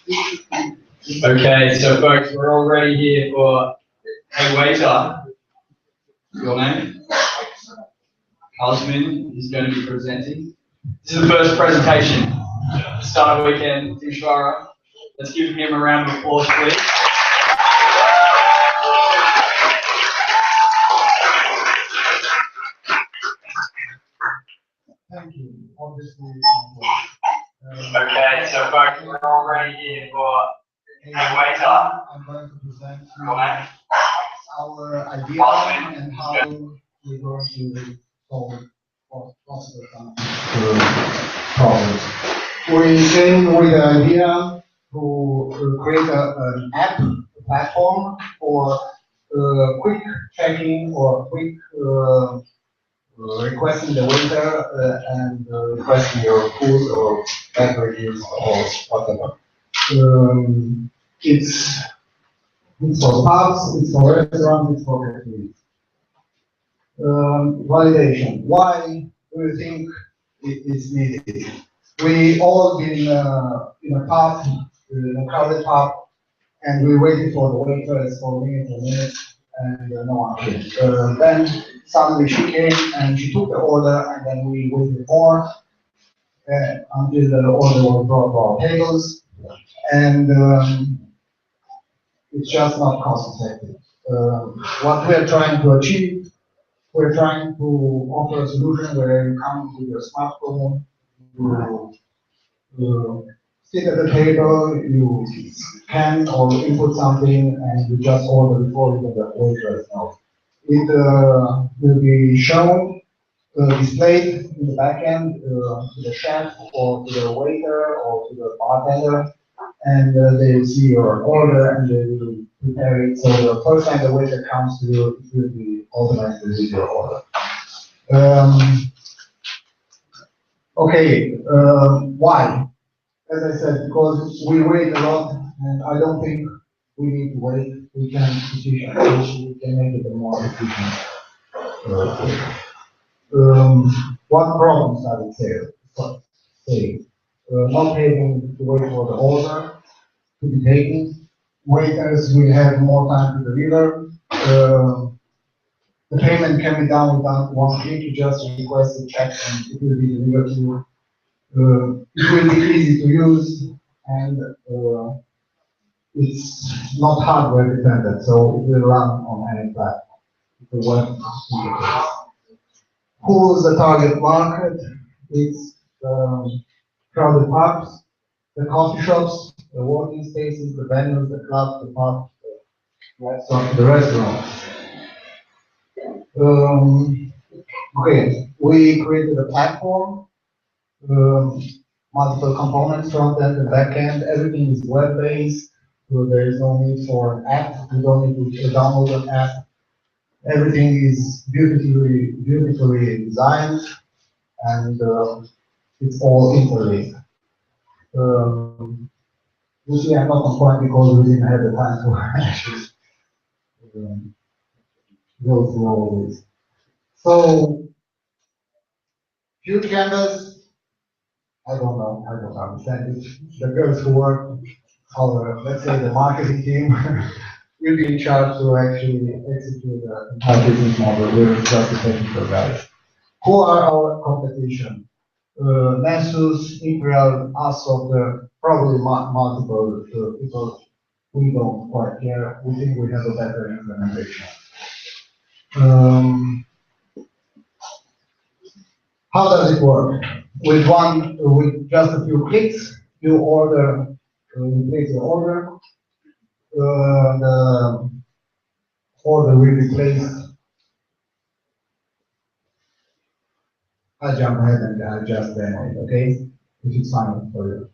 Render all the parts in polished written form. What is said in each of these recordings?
Okay, so folks, we're all ready here for a waiter. Your name? Cosmin is going to be presenting. This is the first presentation. Start of the weekend, Timisoara. Let's give him a round of applause, please. Thank you. Obviously, okay, so folks, we're all ready here for a waiter. I'm going to present to you our idea and how we're going to solve possible problems. We came with the idea to create an app, a platform for quick checking or quick requesting the waiter and requesting your food or beverages or whatever. It's for pubs, it's for restaurants, it's for cafes. Validation. Why do you think it is needed? We all been in a pub, in a crowded pub, and we waited for the waitress for minutes and minutes, and no one came. Then suddenly she came and she took the order, and then we waited more until the order was brought to our tables, and it's just not cost effective. What we are trying to achieve, we're trying to offer a solution where you come with your smartphone, you sit at the table, you scan or input something, and you just order before you get the waitress knows. It will be shown, displayed in the back end to the chef or to the waiter or to the bartender, and they will see your order and they will prepare it. So the first time the waiter comes to you, it will be automatically with your order. Okay, why? As I said, because we wait a lot, and I don't think we need to wait. We can efficient, we can make it a more efficient. What problems I would say? Not having to wait for the order to be taken. Waiters will have more time to deliver. The payment can be done without one click. You just request a check and it will be delivered to you. It will be easy to use, and it's not hardware dependent, so it will run on any platform. The web interface. Who's the target market? It's crowded pubs, the coffee shops, the working spaces, the venues, the clubs, the pubs, the restaurants. Okay, we created a platform, multiple components, front end and back end. Everything is web based, so there is no need for an app. You don't need to download an app. Everything is beautifully designed, and it's all interlinked. You see, I'm not on point because we didn't have the time to actually go through all this. So, huge canvas, I don't know, I don't understand it. The girls who work, our, let's say the marketing team, will be in charge to actually execute the entire business model. We're just the technical guys. Who are our competition? Nessus, Imperial, Assoc, probably multiple people. We don't quite care. We think we have a better implementation. How does it work? With just a few clicks, you order, you place your order. The order will be placed. I jump ahead and I just demo it, okay? If it's fine for you.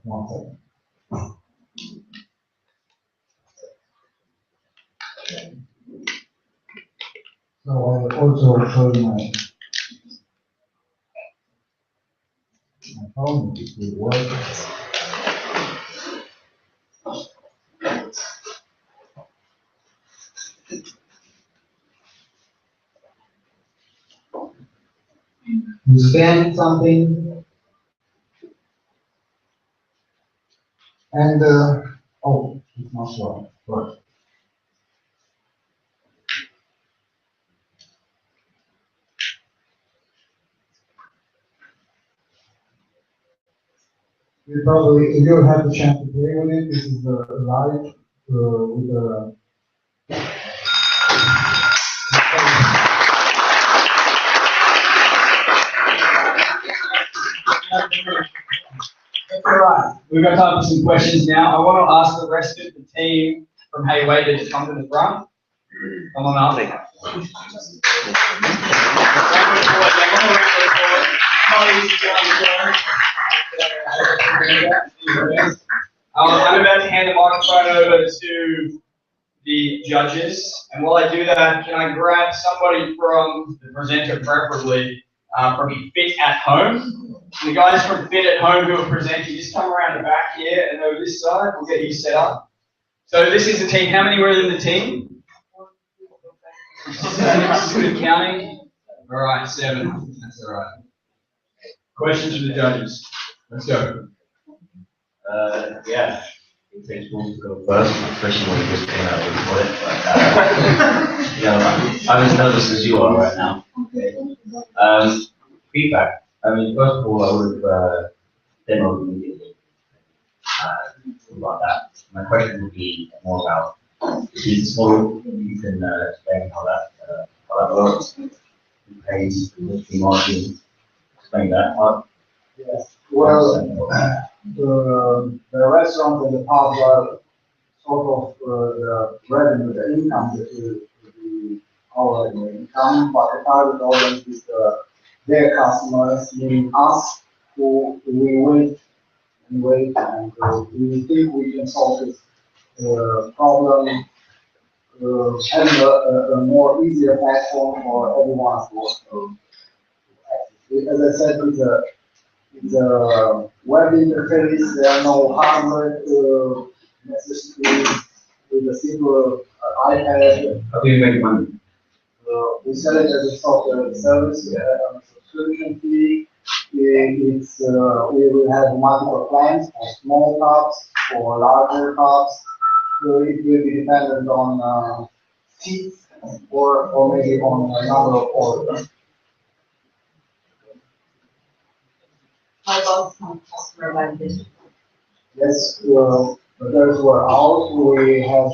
One second. So I will also show you my phone, if it will work. You spend something, and oh, it's not sure. But you probably, if you have the chance to play with it, this is the live with the. All right, we've got time for some questions now. I want to ask the rest of the team from Hayway to come to the front. Come on up. I'm about to hand the microphone over to the judges, and while I do that, can I grab somebody from the presenter, preferably from Fit at Home? The guys from Fit at Home who are presenting, just come around the back here and over this side. We'll get you set up. So this is the team. How many were in the team? 6. Good counting. All right, 7. That's all right. Questions from the judges. Let's go. Yeah. It takes one to go first, especially when you just came out with it. But, yeah, I'm as nervous as you are right now. Okay. Feedback. I mean, first of all, I would have demoed immediately about that. My question would be more about the business model. You can explain how that works. You pay the margin. Explain that part. Yes. Well, the restaurant and the pubs are sort of the revenue, the income that will be our income, but the target audience is their customers, meaning us, who we wait and wait, and we think we can solve this problem, having a more easier platform for everyone to access. As I said, it's a web interface. There are no hardware necessity. With a simple iPad. How do you make money? We sell it as a software service. We have a subscription fee. We will have multiple plans for small cups, for larger cups. So it will be dependent on seats or maybe on a number of orders. How about some customer validation? Yes, those were out. We had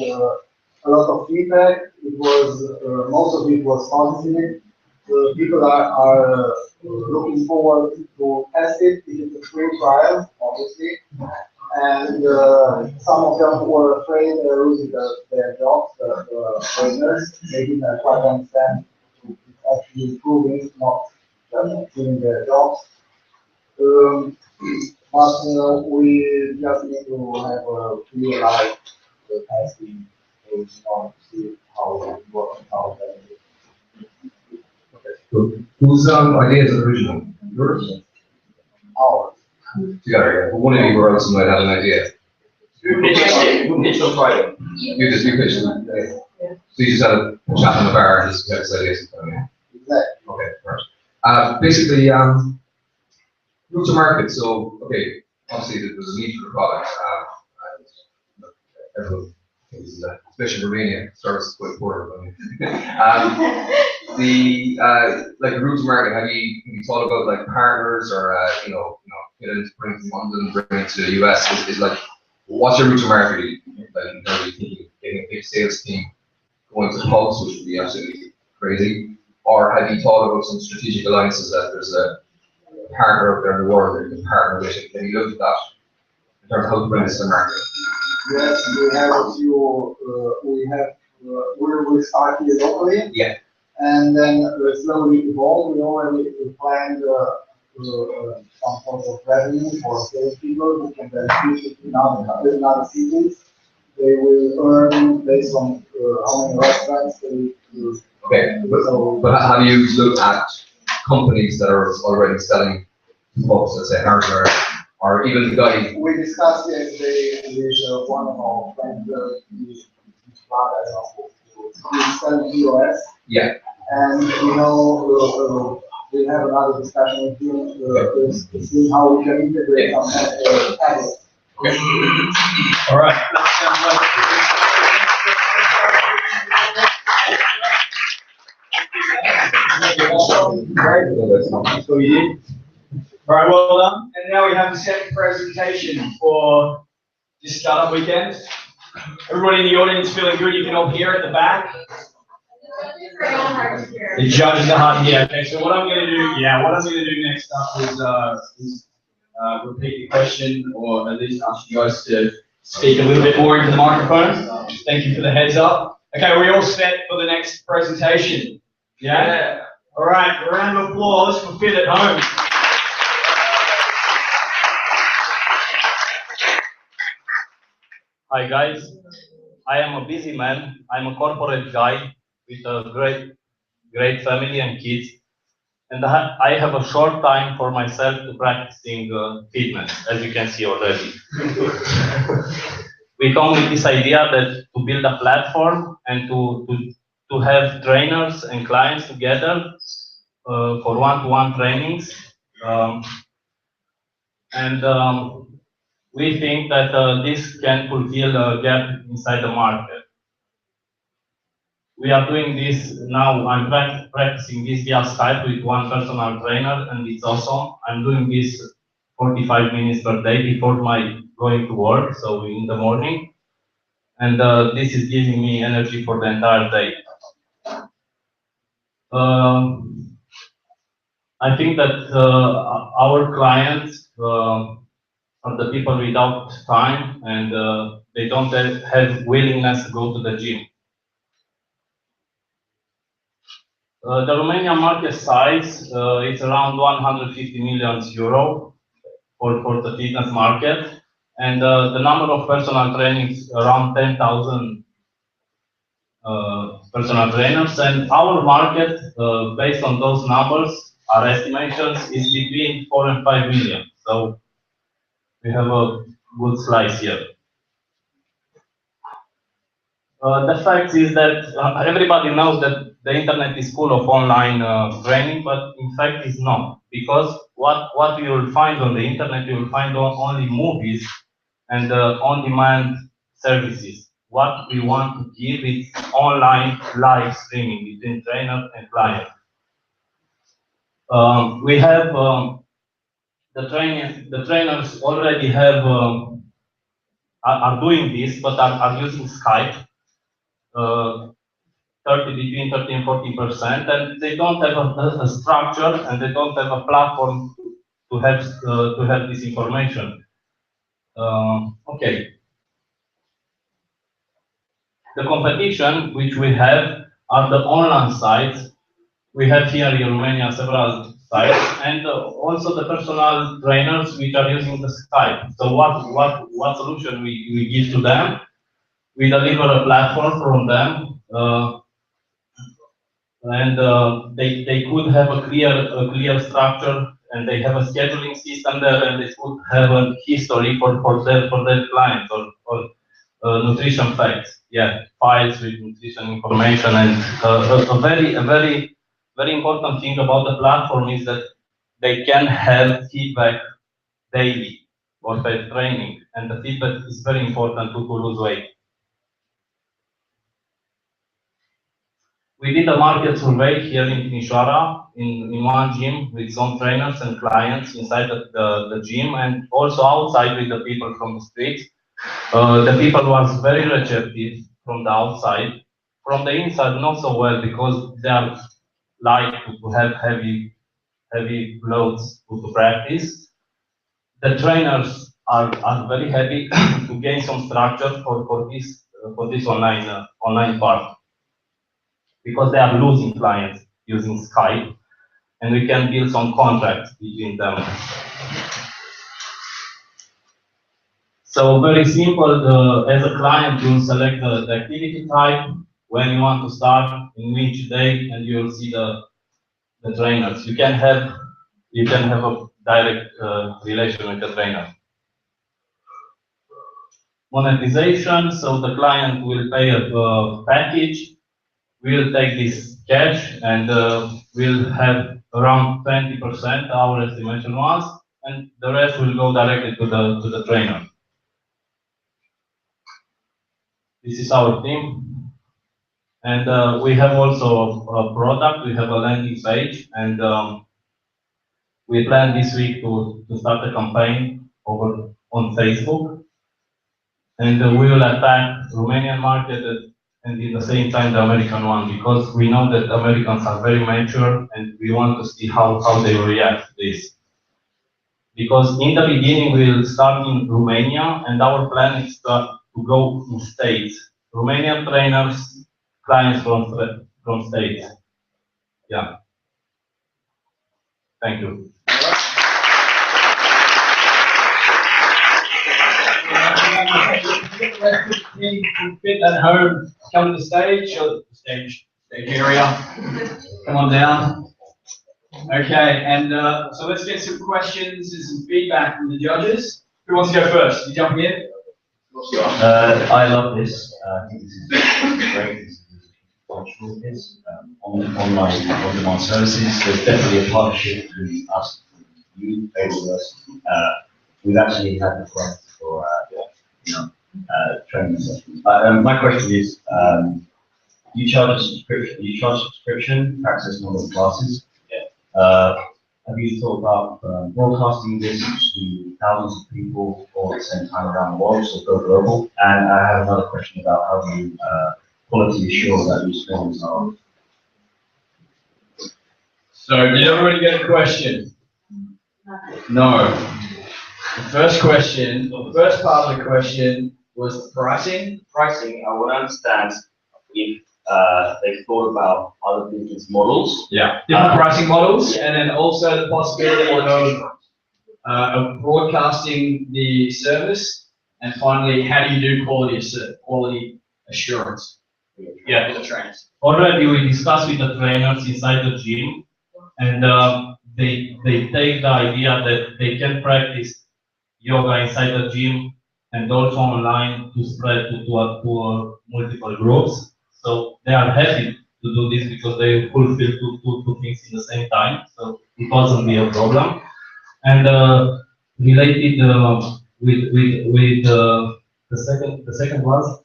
a lot of feedback. It was most of it was positive. People are looking forward to test it. It is a free trial, obviously, and some of them were afraid they're losing their jobs, the trainers. They didn't quite understand it's actually improving, not just doing their jobs. But we just need to have a real life testing in order to see how it works, how it Good. Whose idea is it original? Yours? ours. Together, yeah. But one of you or else might have an idea. Who pitched on Friday? You pitched it. So you just had a chat in the bar and just got this idea sometime, yeah? Exactly. Okay, right. Basically, route to market. So, okay, obviously there's a need for the product. Everyone thinks that, especially in Romania, service is quite poor. Like the route to market. Have you thought about like partners or get into bring from London, bring it to the US? Is like, what's your route to market? Like, are you thinking of getting a big sales team going to pubs, which would be absolutely crazy, or have you thought about some strategic alliances that there's a partner out there in the world that you can partner with? Can you look at that in terms of how to bring this to market? Yes, we have a few. We start here locally. Yeah. And then slowly evolve. We already planned some sort of revenue for salespeople who can then switch it in other cities. They will earn based on how many restaurants they do. Okay, but have you looked at companies that are already selling books, let's say hardware, or even the guy? We discussed yesterday with one of our friends, we sell POS. Yeah. And we have another discussion with you to see how we can integrate some tablets. Okay. All right. That sounds like so you did. All right, well done. And now we have the second presentation for this startup weekend. Everybody in the audience feeling good? You can all hear at the back. The judges are hard to hear. Okay, so what I'm going to do, next up is repeat the question, or at least ask you guys to speak a little bit more into the microphone. Thank you for the heads up. Okay, are we all set for the next presentation? Yeah? All right, a round of applause for Fit at Home. Hi guys, I am a busy man. I'm a corporate guy with a great family and kids, and I have a short time for myself to practicing fitness, as you can see already. We come with this idea that to build a platform and to have trainers and clients together for one-to-one trainings, and we think that this can fulfill a gap inside the market. We are doing this now. I'm practicing this via Skype with one personal trainer, and it's awesome. I'm doing this 45 minutes per day before my going to work, so in the morning. And this is giving me energy for the entire day. I think that our clients are the people without time, and they don't have willingness to go to the gym. The Romanian market size is around 150 million euro for the fitness market, and the number of personal trainings around 10,000 personal trainers. And our market, based on those numbers, our estimations is between 4 and 5 million. So we have a good slice here. The fact is that everybody knows that the internet is full of online training, but in fact it's not, because what you will find on the internet, you will find only movies and on-demand services. What we want to give is online live streaming between trainer and client. We have the trainers already have are doing this, but are using Skype. between 30 and 40%, and they don't have a structure, and they don't have a platform to have this information. Okay. The competition which we have are the online sites. We have here in Romania several sites, and also the personal trainers which are using the Skype. So what solution we give to them? We deliver a platform from them. And they could have a clear structure, and they have a scheduling system there, and they could have a history for their clients, or nutrition facts, files with nutrition information. And a very important thing about the platform is that they can have feedback daily for their training, and the feedback is very important to lose weight. We did a market survey here in Timisoara in one gym with some trainers and clients inside the gym, and also outside with the people from the streets. The people was very receptive from the outside. From the inside, not so well, because they are like to have heavy loads to practice. The trainers are very happy to gain some structure for this online part, because they are losing clients using Skype, and we can build some contracts between them. So very simple, as a client, you'll select the activity type, when you want to start, in which day, and you'll see the trainers. You can have a direct relation with the trainer. Monetization, so the client will pay a package we will take this cash and we'll have around 20% our estimation ones, and the rest will go directly to the trainer. This is our team, and we have also a product. We have a landing page, and we plan this week to start a campaign over on Facebook, and we will attack Romanian market and at the same time the American one, because we know that Americans are very mature and we want to see how they react to this. Because in the beginning we will start in Romania, and our plan is to go in states. Romanian trainers, clients from states. Yeah. Thank you. Fit at home, come to the stage, or stage area. Come on down. Okay, and so let's get some questions and some feedback from the judges. Who wants to go first? You jumping in? I love this. I think this is great. This is functional. This online on-demand services. There's definitely a partnership between us and you, AWS. We've actually had requests for training sessions. My question is, you charge a subscription. You charge subscription to access normal classes. Have you thought about broadcasting this to thousands of people all at the same time around the world, so go global? And I have another question about how you quality assure that these films are. So, did everybody get a question? No. The first question, or the first part of the question was pricing. Pricing, I want to understand if they've thought about other business models. Yeah. Different pricing models, and then also the possibility of broadcasting the service, and finally, how do you do quality assurance? Yeah, for the trainers. Already we discussed with the trainers inside the gym, and they take the idea that they can practice yoga inside the gym and also online to spread to multiple groups. So they are happy to do this because they fulfill two things in the same time. So it wasn't be a problem. And related with the second was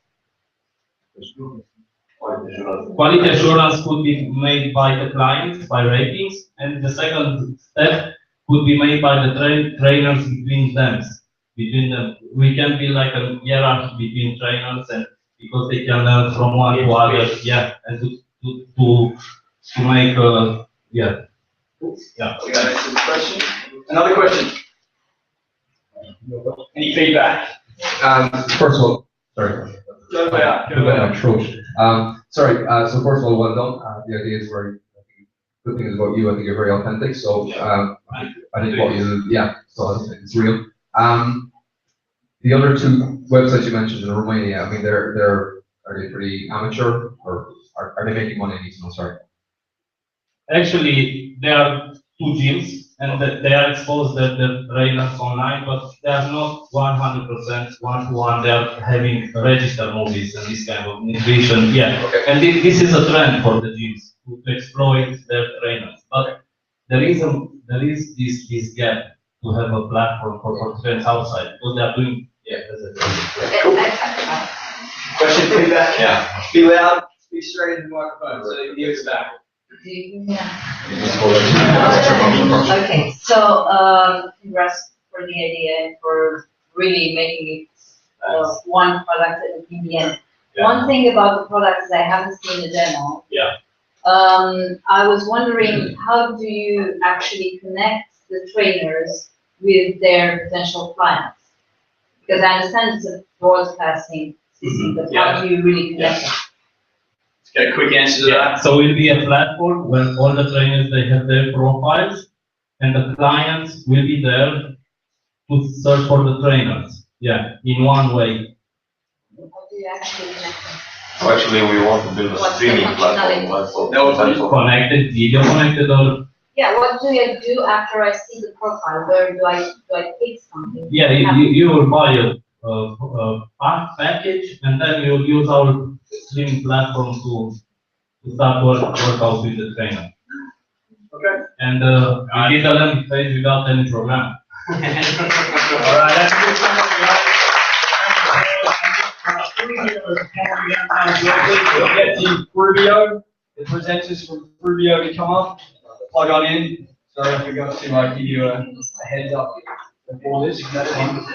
quality assurance could be made by the clients by ratings, and the second step could be made by the trainers between them. We can be like a hierarchy between trainers, and because they can learn from one to other, yeah, and to make yeah. We got answered the question. Another question. Any feedback? First of all, sorry. Go ahead. Sorry. So first of all, well done. The idea is very good thing about you. I think you're very authentic. So I think what you, yeah. So I think it's real. The other two websites you mentioned in Romania, I mean, are they pretty amateur, or are they making money? I need to know. Sorry. Actually, there are two gyms, and they are exposed the trainers online, but they are not 100% one-to-one. They are having registered movies and this kind of nutrition. Yeah, Okay. and this is a trend for the gyms to exploit their trainers. But there is this gap to have a platform for trainers outside, because they are doing Question, feedback? Yeah. Be loud, speak straight into the microphone so they can hear us back. Okay, so congrats for the idea and for really making it one product in the end. Yeah. One thing about the product is I haven't seen the demo. Yeah. I was wondering, how do you actually connect the trainers with their potential clients? Because I understand it's a broadcasting system, but how do you really connect them? Let's get a quick answer to that. So it will be a platform where all the trainers, they have their profiles, and the clients will be there to search for the trainers. Yeah, in one way. How do you actually connect them? So actually, we want to build a streaming platform. Connected, video connected, or Yeah, what do I do after I see the profile? Where do I click something? yeah, you will buy a package, and then you'll use our streaming platform to to start work out with the trainer. Okay. And we did a landing page without any problem. Alright, that's good. We'll get the Rubio, the presenters from Rubio to come up, plug on in. Sorry, I forgot to give you a heads up before this. That's fine.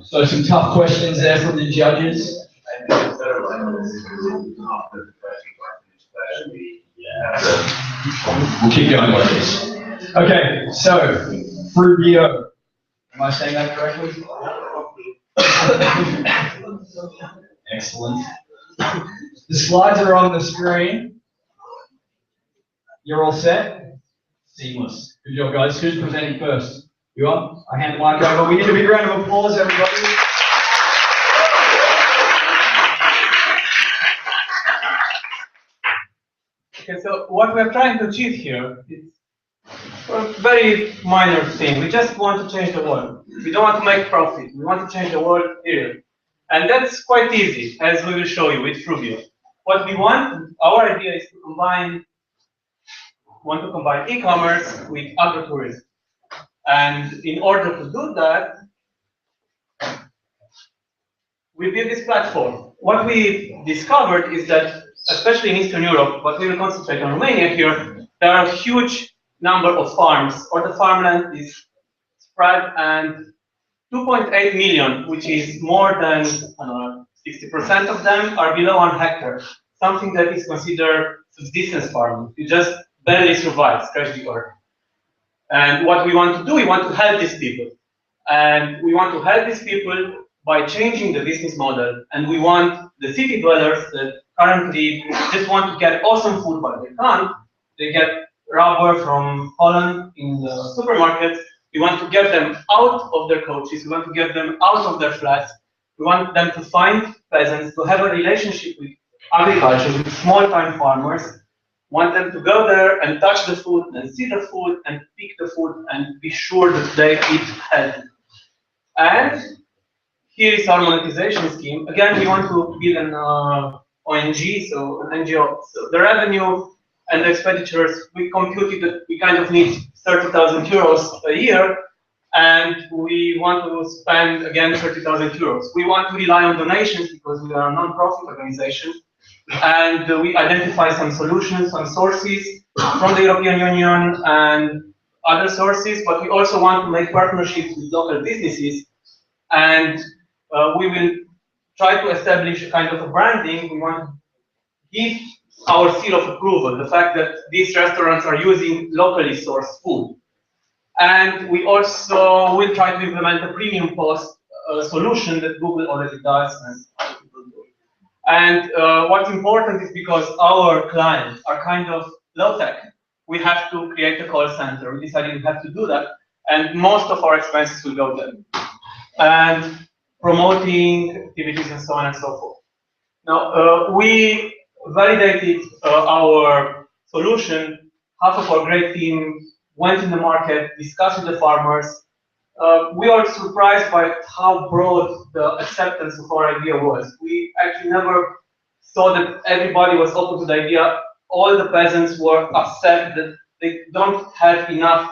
So some tough questions there from the judges. We'll keep going like this. Okay, so Rubio. Am I saying that correctly? Excellent. The slides are on the screen. You're all set? Seamless. Good job, guys. Who's presenting first? You are? I hand the mic over. We need a big round of applause, everybody. Okay, so what we're trying to achieve here is a very minor thing. We just want to change the world. We don't want to make profit. We want to change the world, period. And that's quite easy, as we will show you with Frubio. What we want, our idea is to combine e-commerce with agritourism. And in order to do that, we built this platform. What we discovered is that, especially in Eastern Europe, but we will concentrate on Romania here, there are a huge number of farms, or the farmland is spread, and 2.8 million, which is more than 60% of them, are below 1 hectare, something that is considered subsistence farming. You just barely survive, scratch the earth. And what we want to do, we want to help these people. And we want to help these people by changing the business model. And we want the city dwellers that currently just want to get awesome food, but they can't. They get rubber from Holland in the supermarkets. We want to get them out of their coaches. We want to get them out of their flats. We want them to find peasants, to have a relationship with agriculture, with small-time farmers. Want them to go there and touch the food and see the food and pick the food and be sure that they eat healthy. And here is our monetization scheme. Again, we want to build an ONG, so an NGO. So the revenue and the expenditures, we computed that we kind of need 30,000 euros a year, and we want to spend, again, 30,000 euros. We want to rely on donations because we are a non-profit organization, and we identify some solutions, some sources from the European Union and other sources, but we also want to make partnerships with local businesses, and we will try to establish a kind of a branding. We want to give our seal of approval, the fact that these restaurants are using locally sourced food. And we also will try to implement a premium post solution that Google already does and other people do. And what's important is because our clients are kind of low-tech, we have to create a call center. We decided we have to do that, and most of our expenses will go there. And promoting activities and so on and so forth. Now, we validated our solution. Half of our great team went in the market, discussed with the farmers. We are surprised by how broad the acceptance of our idea was. We actually never saw that everybody was open to the idea. All the peasants were upset that they don't have enough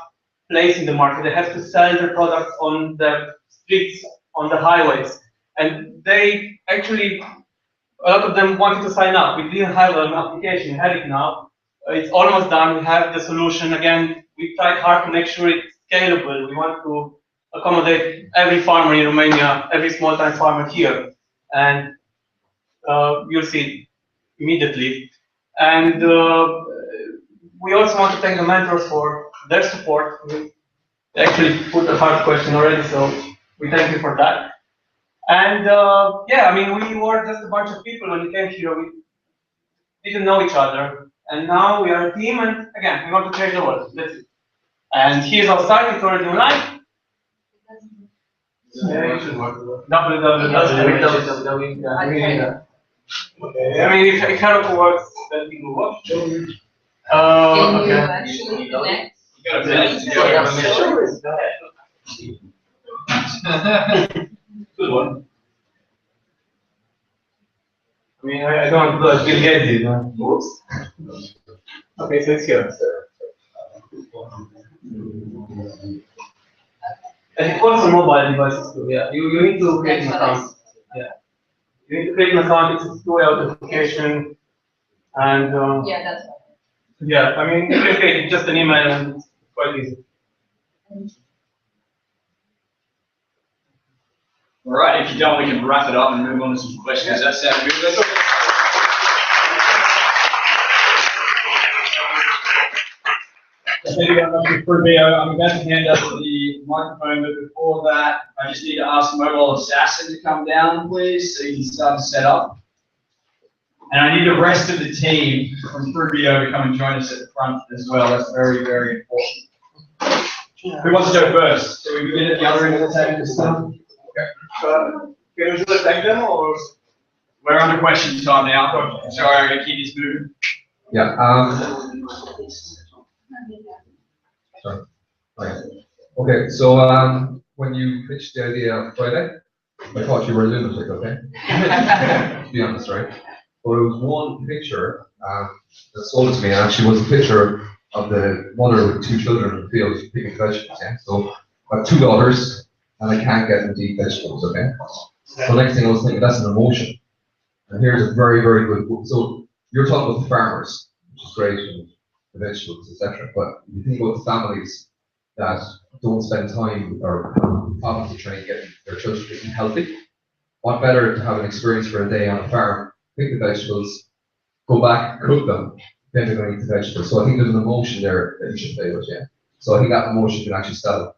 place in the market. They have to sell their products on the streets, on the highways. And they actually, a lot of them wanted to sign up. We didn't have an application, we have it now. It's almost done, we have the solution. Again, we tried hard to make sure it's scalable. We want to accommodate every farmer in Romania, every small-time farmer here. And you'll see immediately. And we also want to thank the mentors for their support. We actually put a hard question already, so we thank you for that. And yeah, I mean, we were just a bunch of people when we came here. We didn't know each other, and now we are a team. And again, we want to change the world. That's it. And here's our site. It's already online. www. I mean, if it kind of works, then people watch. Can Okay. you actually connect? You gotta connect. good one. I mean, I don't know, Bill Gates did, huh? Oops. Okay, so it's here. And it works on mobile devices too, yeah. You need to create an account. Yeah. You need to create an account, it's a two-way authentication, and Yeah, that's right. yeah, I mean, you can create just an email and it's quite easy. All right, if you don't, we can wrap it up and move on to some questions. That sounds good. Let's I'm about to hand over the microphone, but before that, I just need to ask Mobile Assassin to come down, please, so you can start to set up. And I need the rest of the team from Frubio to come and join us at the front as well. That's very, very important. Who wants to go first? So we begin at the other end of the table this time? Can you just take them or? We're under question time now. Sorry, I'm going to keep this moving. Yeah. Sorry. Okay. So when you pitched the idea on Friday, I thought you were a lunatic. Okay. To be honest, right? But it was one picture that sold it to me, and actually was a picture of the mother with two children in the field picking vegetables. Yeah. So I have two daughters, and I can't get them to eat vegetables. Okay. So next thing I was thinking, that's an emotion. And here's a very, very good book. So you're talking about the farmers, which is great, and the vegetables, etc. But you think about the families that don't spend time or have problems to try and get their children to eat healthy. What better to have an experience for a day on a farm, pick the vegetables, go back, cook them, then they're going to eat the vegetables. So I think there's an emotion there that you should play with, yeah. So I think that emotion can actually sell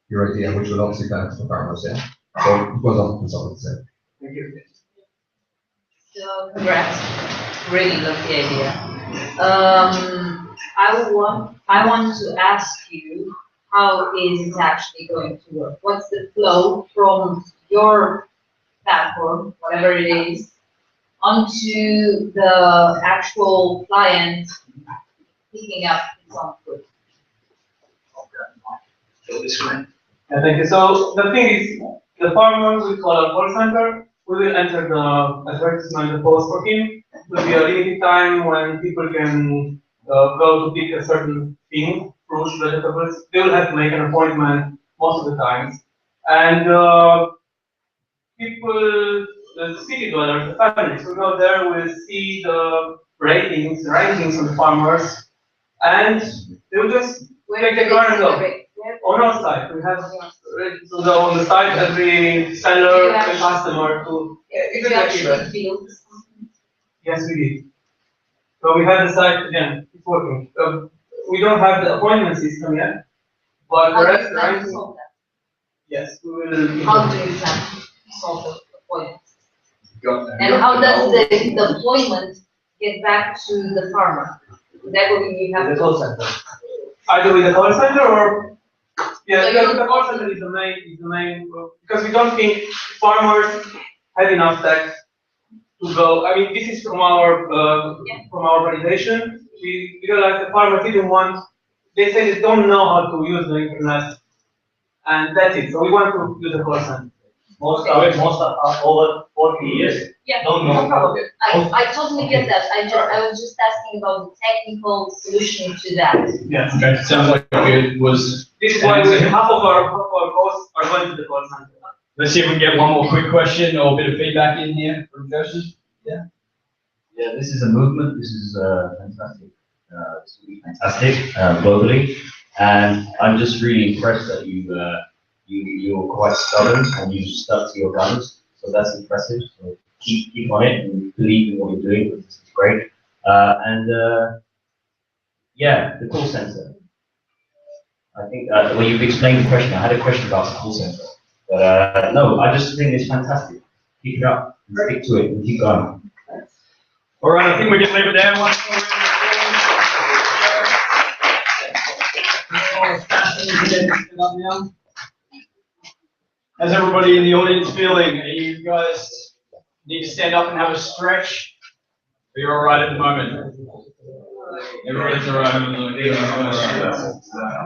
your idea, which will obviously benefit the farmers, yeah. So it goes on with something to say. Thank you. So congrats, really love the idea. I want to ask you, how is it actually going to work? What's the flow from your platform, whatever it is, onto the actual client picking up its own food? Yeah, thank you. So the thing is, the farmer will call a call center. We will enter the advertisement, the post for him. It will be a limited time when people can go to pick a certain thing, fruits, vegetables. They will have to make an appointment most of the times. And people, the city dwellers, the families will go there, will see the ratings, the rankings of the farmers, and they will just take the car and go. On our side, we have so on the side every seller and customer to Fields. Yes, we did. So we have the site again. It's working. We don't have the appointment system yet, but the rest, right? Yes, we will. How do you plan to solve the appointments? And how does the appointment get back to the farmer? That will be The call center. Either with the call center or yeah, So the call center is the main because we don't think farmers have enough tech to go. I mean, this is from our validation. We realized the farmers didn't want. They say they don't know how to use the internet, and that's it. So we want to use the call center. Most are over 40 years. Yeah, Don't know. no problem. I totally get that. I was just asking about the technical solution to that. Yes. Okay, sounds like it was. This is why half of our costs are going to the call center. Let's see if we can get one more quick question or a bit of feedback in here from Joseph. Yeah, this is a movement. This is fantastic. This will be fantastic globally, and I'm just really impressed that you're quite stubborn and you stuck to your guns. So that's impressive. So keep on it and believe in what you're doing. This is great. Yeah, the call center. I think when you've explained the question, I had a question about the call center, but no, I just think it's fantastic. Keep it up, and stick to it, and keep going. All right, I think we can leave it there. How's everybody in the audience feeling? Are you guys need to stand up and have a stretch? Are you all right at the moment? Everybody's all right at the moment.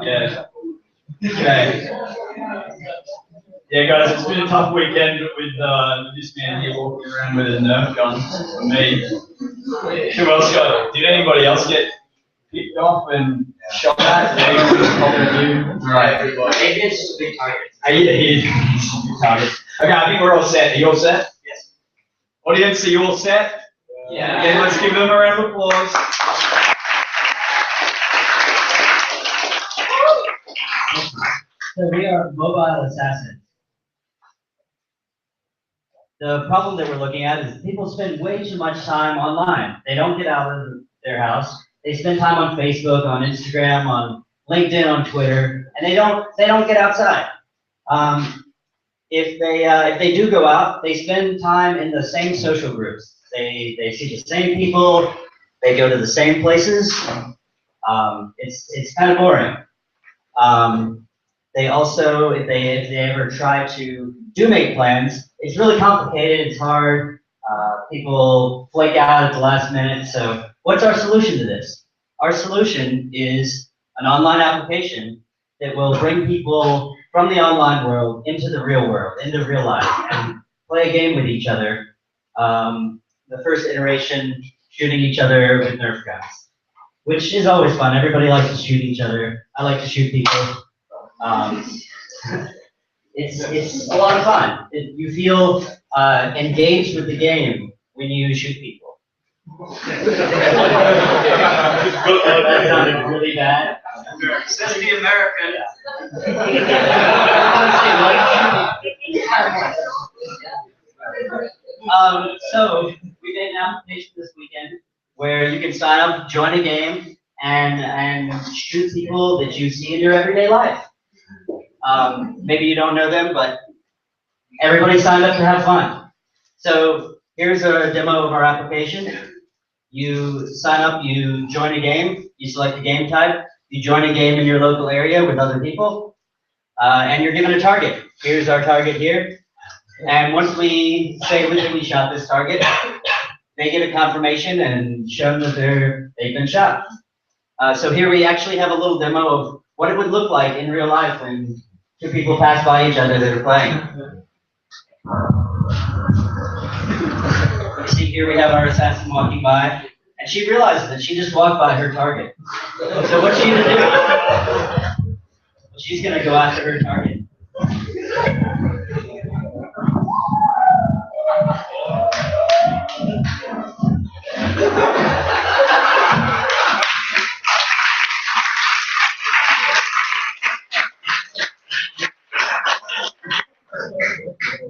Yeah. Okay. Yeah, guys, it's been a tough weekend with this man here walking around with a Nerf gun for me. Who else did anybody else get picked off and shot at? Did anyone comment you? Right, everybody. Maybe it's just a big target. He is a big target. Okay, I think we're all set. Are you all set? Yes. Audience, are you all set? Yeah. Okay, let's give them a round of applause. So we are mobile assassins. The problem that we're looking at is people spend way too much time online. They don't get out of their house. They spend time on Facebook, on Instagram, on LinkedIn, on Twitter, and they don't get outside. If they do go out, they spend time in the same social groups. They see the same people. They go to the same places. It's kind of boring. They also, if they ever try to make plans, it's really complicated, it's hard, people flake out at the last minute. So what's our solution to this? Our solution is an online application that will bring people from the online world into the real world, into real life, and play a game with each other. The first iteration, shooting each other with Nerf guns, which is always fun. Everybody likes to shoot each other. I like to shoot people. It's a lot of fun. You feel engaged with the game when you shoot people. That sounded really bad. Says the American. So we made an application this weekend where you can sign up, join a game, and shoot people that you see in your everyday life. Maybe you don't know them, but everybody signed up to have fun. So here's a demo of our application. You sign up, you join a game, you select a game type, you join a game in your local area with other people, and you're given a target. Here's our target here. And once we say that we shot this target, they get a confirmation and shown that they've been shot. So here we actually have a little demo of what it would look like in real life when two people pass by each other that are playing. You see here we have our assassin walking by, and she realizes that she just walked by her target. So what's she gonna do? She's gonna go after her target.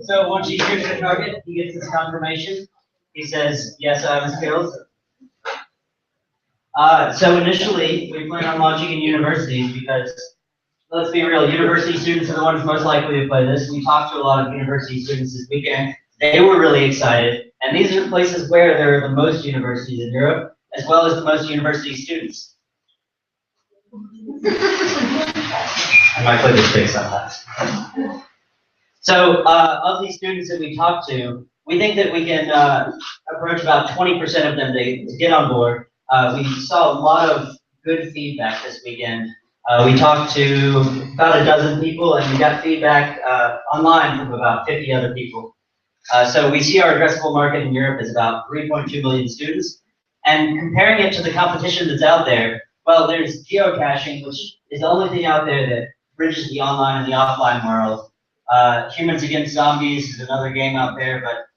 So once he shoots the target, he gets his confirmation. He says, yes, I was killed. So initially, we plan on launching in universities because, let's be real, university students are the ones most likely to play this. We talked to a lot of university students this weekend. They were really excited. And these are places where there are the most universities in Europe, as well as the most university students. I might play this bass sometimes. So of these students that we talked to, we think that we can approach about 20% of them to get on board. We saw a lot of good feedback this weekend. We talked to about a dozen people, and we got feedback online from about 50 other people. So we see our addressable market in Europe is about 3.2 million students. And comparing it to the competition that's out there, well, there's geocaching, which is the only thing out there that bridges the online and the offline world. Humans Against Zombies is another game out there, but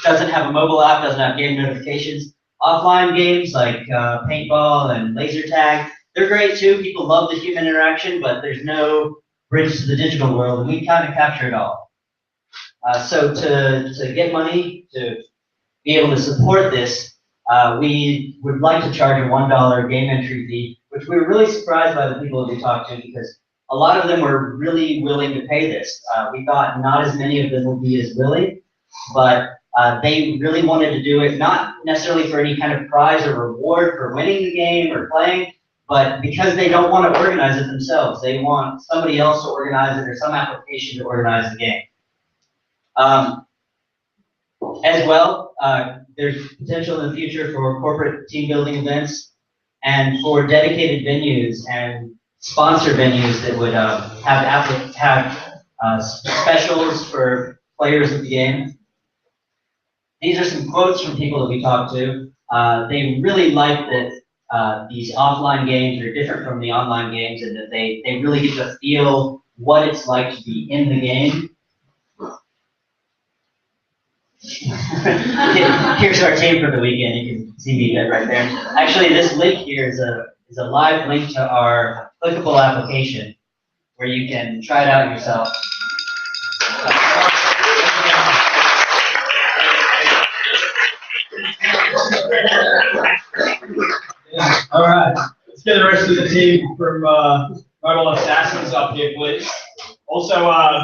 doesn't have a mobile app, doesn't have game notifications. Offline games like paintball and laser tag, they're great too. People love the human interaction, but there's no bridge to the digital world, and we kind of capture it all. So to get money to be able to support this, we would like to charge a $1 game entry fee, which we were really surprised by the people that we talked to because a lot of them were really willing to pay this. We thought not as many of them would be as willing, but they really wanted to do it, not necessarily for any kind of prize or reward for winning the game or playing, but because they don't want to organize it themselves. They want somebody else to organize it or some application to organize the game. As well, there's potential in the future for corporate team building events and for dedicated venues and sponsor venues that would have specials for players of the game. These are some quotes from people that we talked to. They really like that these offline games are different from the online games, and that they really get to feel what it's like to be in the game. Here's our team for the weekend. You can see me right there. Actually, this link here is a live link to our clickable application where you can try it out yourself. All right, let's get the rest of the team from Mobile Assassins up here, please. Also,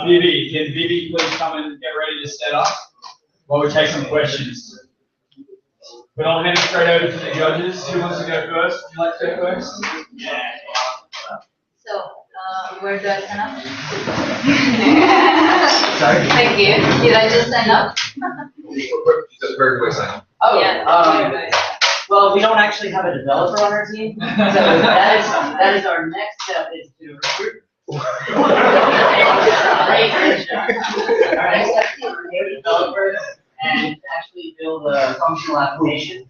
Vivi, can Vivi please come and get ready to set up while we take some questions? But I'll hand it straight over to the judges. Who wants to go first? Would you like to go first? Yeah. So, where do I sign up? Sorry? Thank you. Did I just sign up? Just very quick sign. Oh, Yeah. well, we don't actually have a developer on our team, so that is our next step is to recruit. Our next step is to recruit developers and actually build a functional application.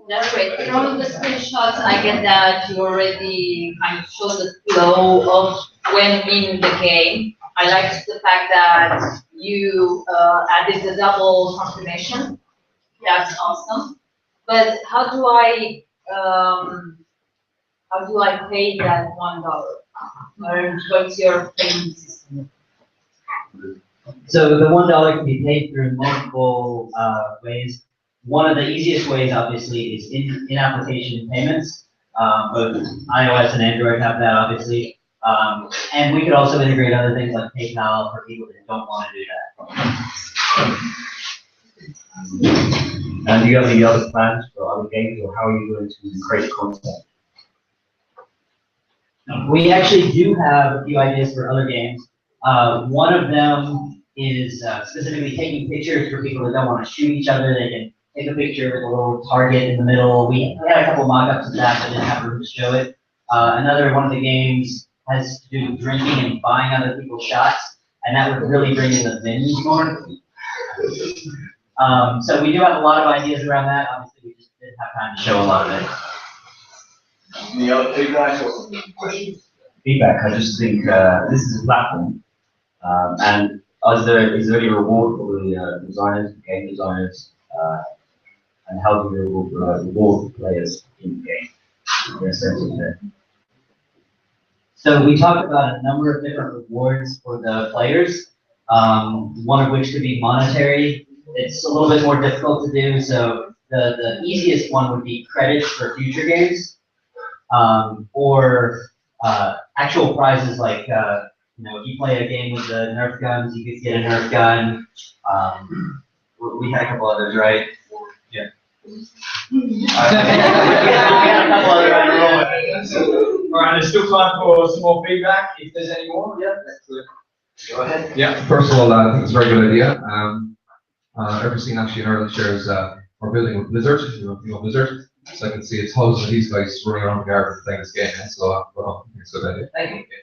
That's great. From the screenshots, I get that you already kind of showed the flow of when in the game. I liked the fact that you added the double confirmation. That's awesome. But how do I pay that $1? Or what's your payment system? So the $1 can be paid through multiple ways. One of the easiest ways, obviously, is in-application payments. Both iOS and Android have that, obviously. And we could also integrate other things like PayPal for people that don't want to do that. And do you have any other plans for other games, or how are you going to create content? We actually do have a few ideas for other games. One of them is specifically taking pictures for people that don't want to shoot each other. They can take a picture with a little target in the middle. We had a couple mock-ups of that, but didn't have room to show it. Another one of the games has to do with drinking and buying other people's shots, and that would really bring in the venues more. So we do have a lot of ideas around that. Obviously, we just didn't have time to show a lot of it. Any other feedback or questions? Feedback, I just think this is a platform, and is there any reward for the designers, game designers, and how do you reward players in the game? In a sense of that. So we talked about a number of different rewards for the players, one of which could be monetary. It's a little bit more difficult to do, so the easiest one would be credits for future games, or actual prizes like, if you play a game with the Nerf guns, you could get a Nerf gun. We had a couple others, right? Yeah. We had a couple other items. All right, there's still time for some more feedback, if there's any more. Yeah, Go ahead. Yeah, first of all, I think it's a very good idea. Every scene actually in Ireland shares we're building with Blizzard, Blizzard. So I can see it's thousands of these guys running around the garden playing this game. So I think it's a good idea. Thank you.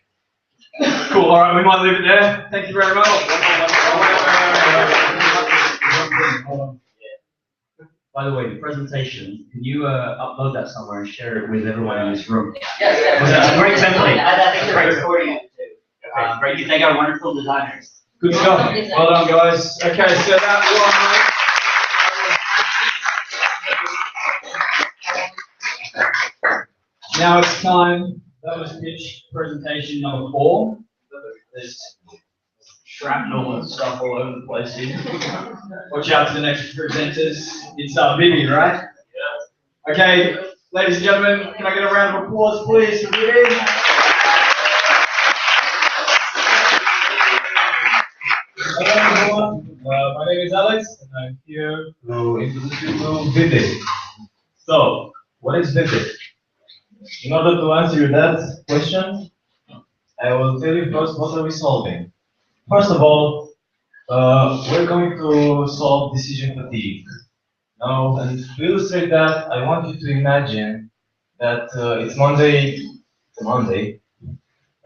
cool. All right, we might leave it there. Thank you very much. By the way, the presentation, can you upload that somewhere and share it with everyone in this room? Yes. That's a great template. I think they're recording it too. Great, you think our wonderful designers. Good stuff. Well done, guys. Okay, so that one. Now it's time. That was pitch presentation number 4. There's shrapnel and stuff all over the place here. Watch out for the next presenters. It's Vivi, right? Yeah. Okay, ladies and gentlemen, can I get a round of applause, please, for Vivi? Hello, everyone. My name is Alex, and I'm here to introduce you to Vivi. So, what is Vivi? In order to answer that question, I will tell you first what are we solving. First of all, we're going to solve decision fatigue. Now, and to illustrate that, I want you to imagine that it's Monday,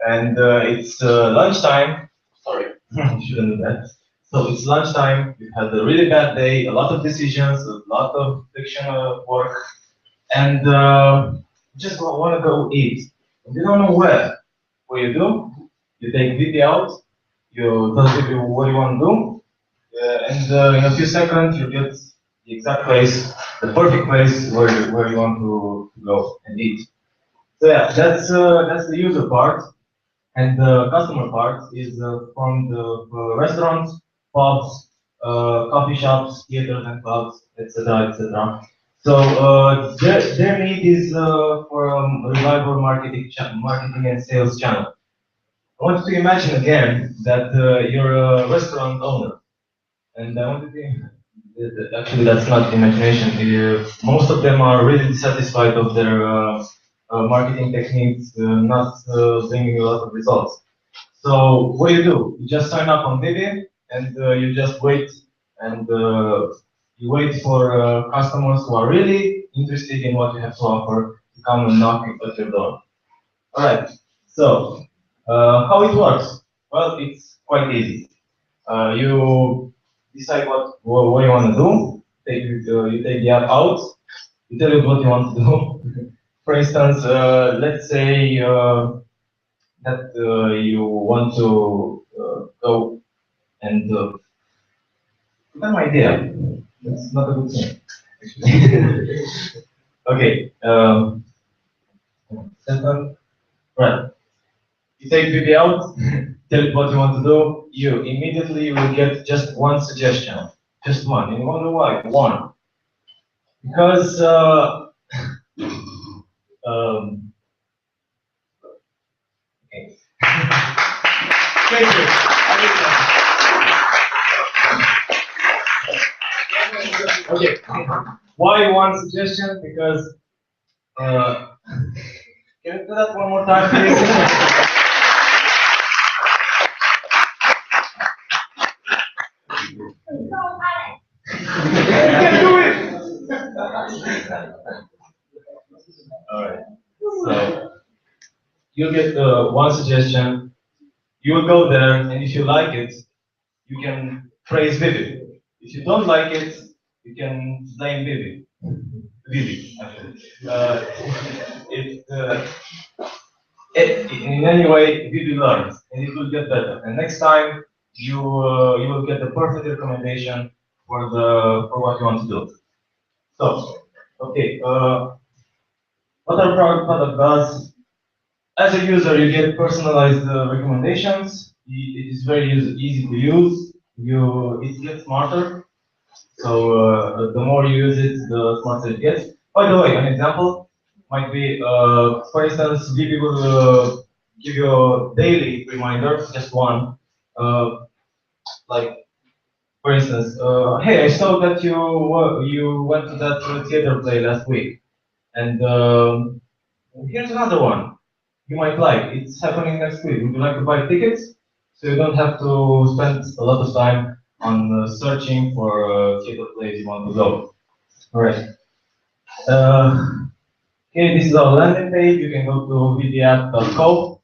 and it's lunchtime. Sorry, shouldn't do that. So it's lunchtime. You had a really bad day, a lot of decisions, a lot of fictional work, and just want to go eat. And you don't know where. What you do? You take VP out. You tell VP what you want to do, and in a few seconds you get the exact place, the perfect place where you want to go and eat. So yeah, that's the user part. And the customer part is from the restaurants, pubs, coffee shops, theaters and clubs, etc., etc. So their need is for a reliable marketing and sales channel. I want you to imagine again that you're a restaurant owner, and I want you to actually that's not imagination. Most of them are really dissatisfied of their marketing techniques, not bringing a lot of results. So what do? You just sign up on Vivi and you just wait and you wait for customers who are really interested in what you have to offer to come and knock at your door. All right. So how it works? Well, it's quite easy. You decide what you want to do. You take the app out. You tell it what you want to do. For instance, let's say that you want to go and that's my idea. That's not a good thing. Actually. Okay. Second. Right. You take VP out, tell it what you want to do. You immediately will get just one suggestion, just one. And you wonder why? One. Because um, okay. Thank you. Okay. Why one suggestion? Because can you do that one more time, please? You can do it. All right. So you'll get one suggestion. You will go there, and if you like it, you can praise Vivi. If you don't like it, you can blame Vivi. Vivi, actually. In any way, Vivi learns, and it will get better. And next time, you will get the perfect recommendation for what you want to do. So, okay, what our product does, as a user, you get personalized recommendations. It is very easy to use. It gets smarter. So the more you use it, the smarter it gets. By the way, an example might be, for instance, VP will give you a daily reminder, just one. Like, for instance, hey, I saw that you went to that theater play last week, and here's another one you might like. It's happening next week. Would you like to buy tickets? So you don't have to spend a lot of time on searching for theater plays you want to go. All right. Okay, this is our landing page. You can go to vdapp.co.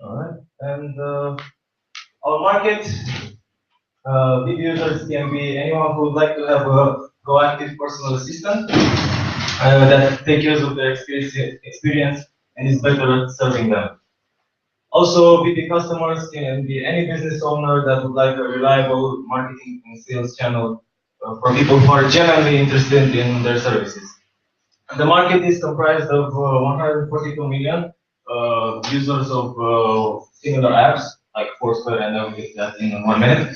All right. And our market, video users can be anyone who would like to have a proactive personal assistant that take use of their experience and is better at serving them. Also, VP customers can be any business owner that would like a reliable marketing and sales channel for people who are genuinely interested in their services. The market is comprised of 142 million users of similar apps like Foursquare, and I'll get that in 1 minute.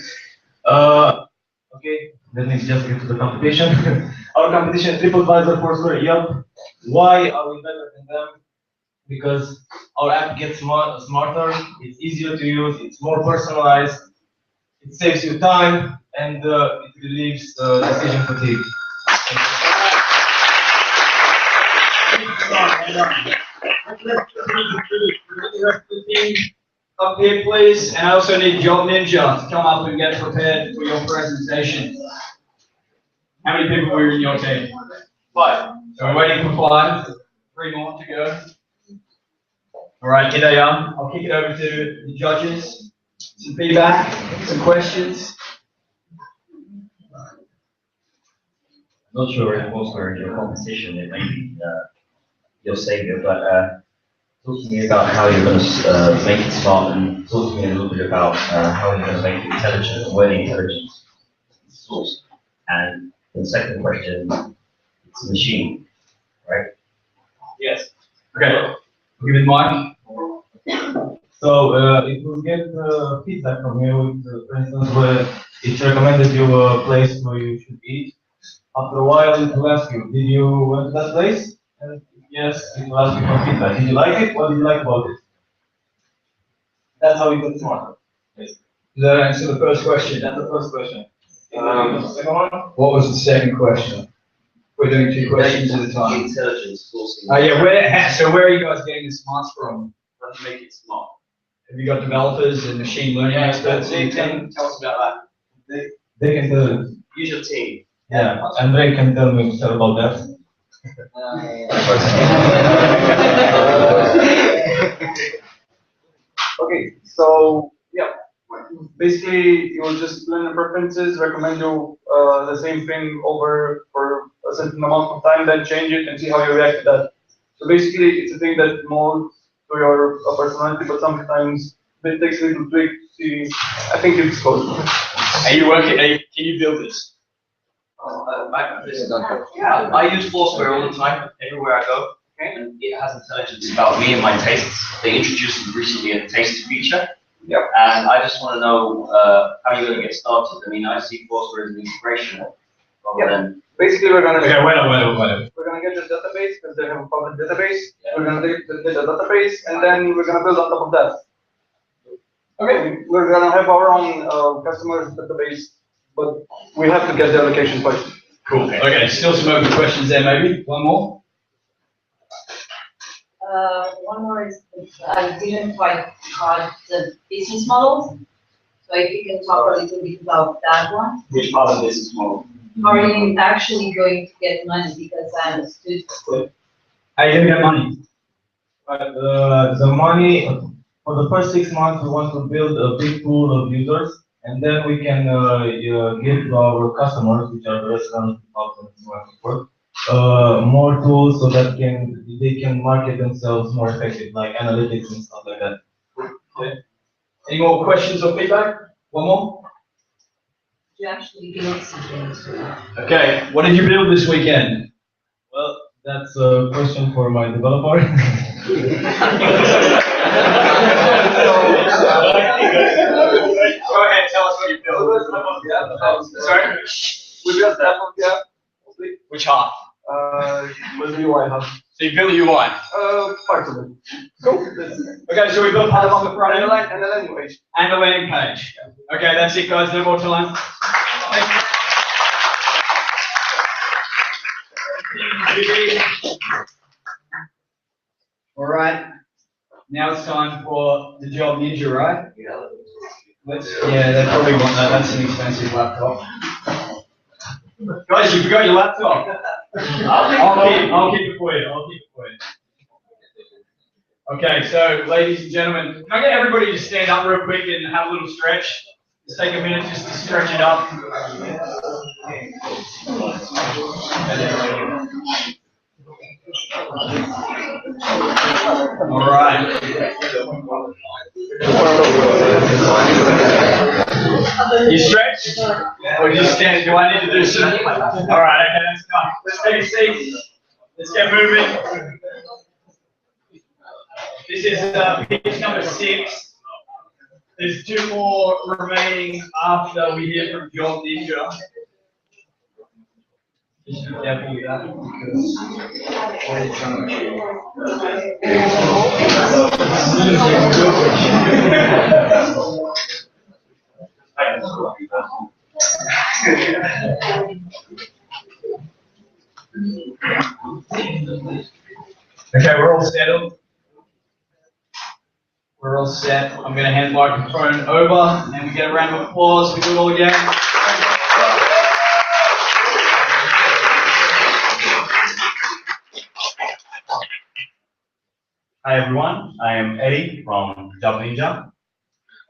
Okay, let me just get to the competition. Our competition, TripAdvisor, Foursquare, Yelp. Why are we better than them? Because our app gets smarter, it's easier to use, it's more personalized, it saves you time, and it relieves decision fatigue. Up here, please, and I also need Job Ninja to come up and get prepared for your presentation. How many people were in your team? 5. So we're waiting for 5. 3 more to go. All right, here they are. I'll kick it over to the judges. Some feedback, some questions. Not sure if Foursquare is your competition, it may be your savior, but talk to me about how you're going to make it smart, and talk to me a little bit about how you're going to make it intelligent and where the intelligence is sourced. And the second question, it's a machine, right? Yes. Okay. Give it Mike. So it will get feedback from you, for instance, where it recommended you a place where you should eat. After a while, it will ask you, did you went to that place? And if yes, it will ask you for feedback. Did you like it? What did you like about it? That's how we get smarter. Does that answer the first question? That's the first question. Second one? What was the second question? We're doing two questions at a time. Intelligence sourcing. Oh yeah, so where are you guys getting the smarts from? How to make it smart. Have you got developers and machine learning experts in your team? Tell us about They can tell you. that. Use your team. Yeah, and Ray can tell me more about that. Okay, so yeah, basically you will just learn the preferences, recommend you the same thing over for a certain amount of time, then change it and see how you react to that. So basically, it's a thing that molds to your personality, but sometimes it takes a little tweak to see. I think it's close. Are you working? Can you build this? I use Foursquare all the time, everywhere I go. And it has intelligence about me and my tastes. They introduced recently a taste feature. Yep. And I just want to know how you're going to get started. I mean, I see Foursquare as an integration rather than. Basically, we're gonna Okay, wait. we're gonna get the database because they have a public database. Yeah. We're gonna get the database, and then we're gonna build on top of that. Okay, we're gonna have our own customers database, but we have to get the allocation first. Cool. Okay, still some open questions there, maybe. One more. One more is, I didn't quite catch the business model. So if you can talk a little bit about that one. Which part of the business model? How are you actually going to get money? Because I understood. How are you going to get money? The money, for the first 6 months, we want to build a big pool of users, and then we can give to our customers, which are the restaurants, pubs, and so on and so forth, more tools so that they can market themselves more effective, like analytics and stuff like that. Okay. Any more questions or feedback? One more? You actually build something. Okay, what did you build this weekend? Well, that's a question for my developer. Go ahead, tell us what you built. Sorry? We built the Apple app. Which half? With the UI hub. So you built a UI? Part of it. Cool. Okay, so we built part of the front end And the landing page. and the landing page. Okay, that's it, guys. No more time. All right. Now it's time for the job ninja, right? Yeah, they probably want that. That's an expensive laptop. Guys, you forgot your laptop. I'll keep it for you. Okay, so ladies and gentlemen, can I get everybody to stand up real quick and have a little stretch? Just take a minute just to stretch it up. All right. You stretch? Or you stand? Do I need to do something? All right, okay, that's fine. Let's take a seat. Let's get moving. This is page number 6. There's 2 more remaining after we hear from Job Ninja. Just be careful with that Okay, we're all settled. We're all set. I'm going to hand the microphone over and we get a round of applause. We do it all again. Hi everyone, I am Eddie from Job Ninja,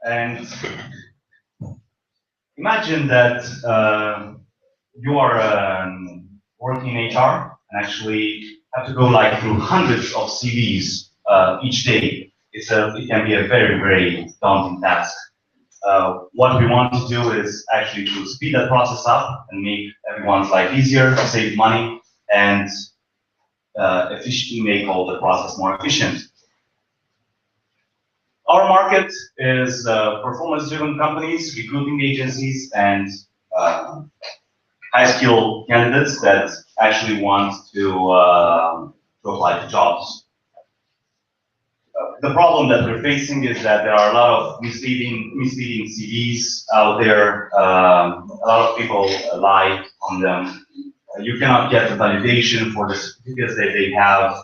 and imagine that you are working in HR and actually have to go like through hundreds of CVs each day. It can be a very, very daunting task. What we want to do is actually to speed that process up and make everyone's life easier, save money, and efficiently make all the process more efficient. Our market is performance-driven companies, recruiting agencies, and high-skilled candidates that actually want to apply to jobs. The problem that we're facing is that there are a lot of misleading CVs out there. A lot of people lie on them. You cannot get the validation for the certificates that they have.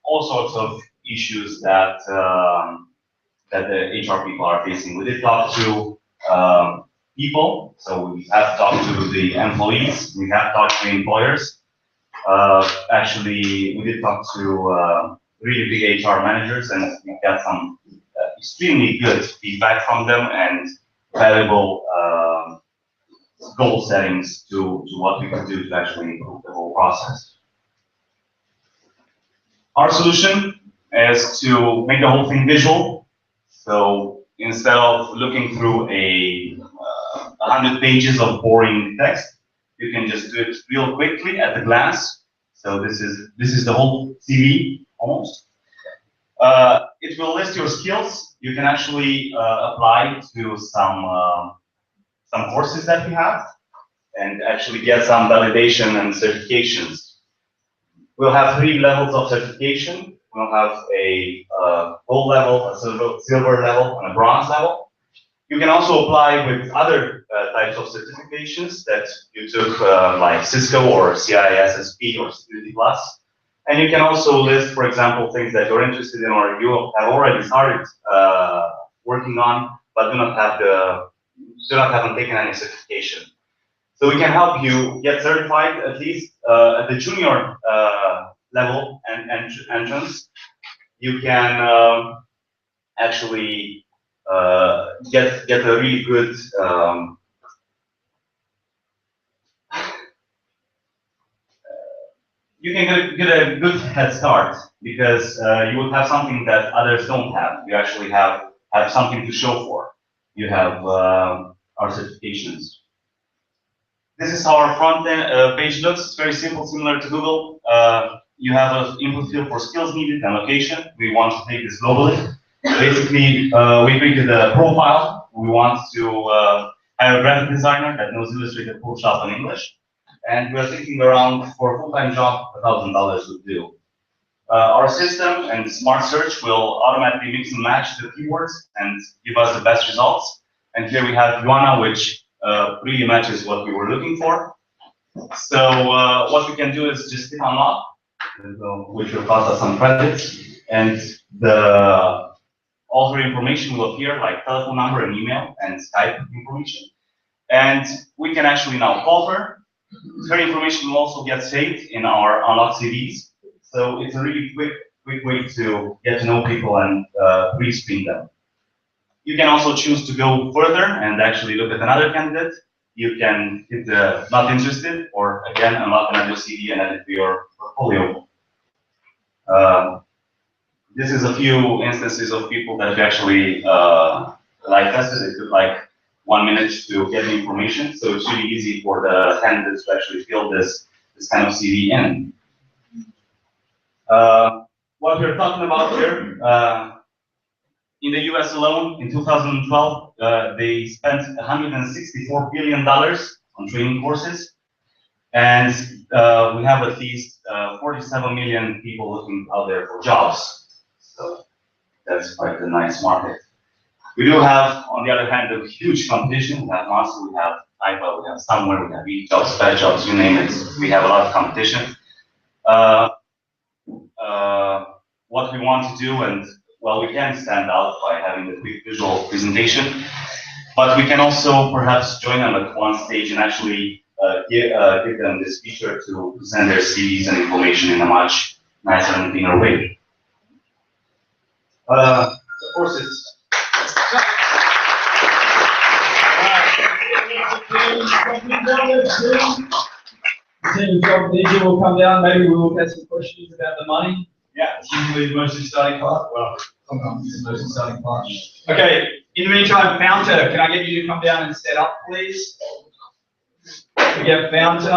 All sorts of issues that that the HR people are facing. We did talk to people, so we have talked to the employees, we have talked to employers. Actually, we did talk to really big HR managers, and we got some extremely good feedback from them and valuable goal settings to what we can do to actually improve the whole process. Our solution is to make the whole thing visual. So instead of looking through 100 pages of boring text, you can just do it real quickly at a glance. So this is the whole CV almost. It will list your skills. You can actually apply to some courses that we have and actually get some validation and certifications. We'll have 3 levels of certification. We'll have a gold level, a silver level, and a bronze level. You can also apply with other types of certifications that you took, like Cisco or CISSP or Security Plus. And you can also list, for example, things that you're interested in or you have already started working on, but haven't taken any certification. So we can help you get certified at least at the junior level and entrance. You can actually get a really good you can get a good head start because you will have something that others don't have. You actually have something to show for. You have our certifications. This is how our front end, page looks. It's very simple, similar to Google. You have an input field for skills needed and location. We want to take this globally. Basically, we created a profile. We want to hire a graphic designer that knows Illustrator, Photoshop, and English. And we're thinking around, for a full-time job, $1,000 would do. Our system and smart search will automatically mix and match the keywords and give us the best results. And here we have Joanna, which really matches what we were looking for. So what we can do is just click on log, which will cost us some credits, and all her information will appear, like telephone number and email and Skype information. And we can actually now call her. Her information will also get saved in our unlocked CVs. So it's a really quick way to get to know people and pre-screen them. You can also choose to go further and actually look at another candidate. You can hit the not interested, or again, unlock another CV and add it to your portfolio. This is a few instances of people that have actually live tested. It took like 1 minute to get the information, so it's really easy for the candidates to actually fill this kind of CV in. What we're talking about here, in the US alone, in 2012, they spent $164 billion on training courses. And we have at least 47 million people looking out there for jobs. So that's quite a nice market. We do have, on the other hand, a huge competition. We have Monster, we have IPA, we have Somewhere, we have eJobs, Bad Jobs, you name it. We have a lot of competition. What we want to do, and well, we can stand out by having a quick visual presentation, but we can also perhaps join them at one stage and actually give them this feature to send their CVs and information in a much nicer and cleaner way. Of course, it's Team from DJ will come down. Maybe we will get some questions about the money. Yeah, it's usually the most exciting part. Well, sometimes it's the most exciting part. Okay, in the meantime, Founter, can I get you to come down and set up, please? We get Founter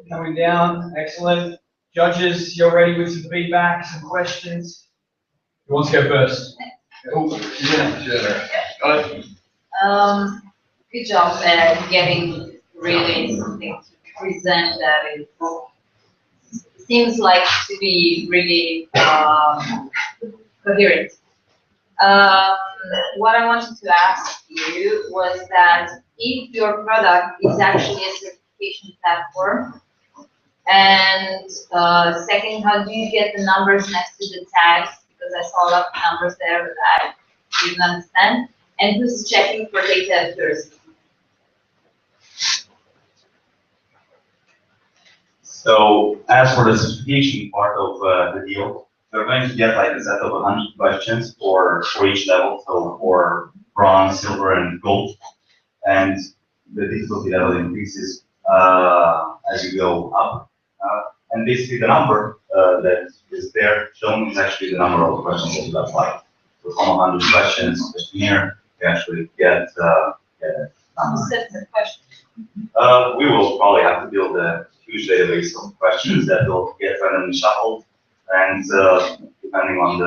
coming down. Excellent. Judges, you're ready with some feedback, some questions. Who wants to go first? Good job there, getting really something to present that is seems like to be really coherent. What I wanted to ask you was that if your product is actually a certification platform, and second, how do you get the numbers next to the tags? Because I saw a lot of numbers there that I didn't understand. And who's checking for data accuracy? So as for the certification part of the deal, we're going to get like a set of 100 questions for each level, so for bronze, silver, and gold, and the difficulty level increases as you go up. And basically the number that is there shown is actually the number of questions that you apply. So from 100 questions questionnaire, you actually get a number. Sets of questions. We will probably have to build a huge database of questions that will get randomly shuffled, and depending on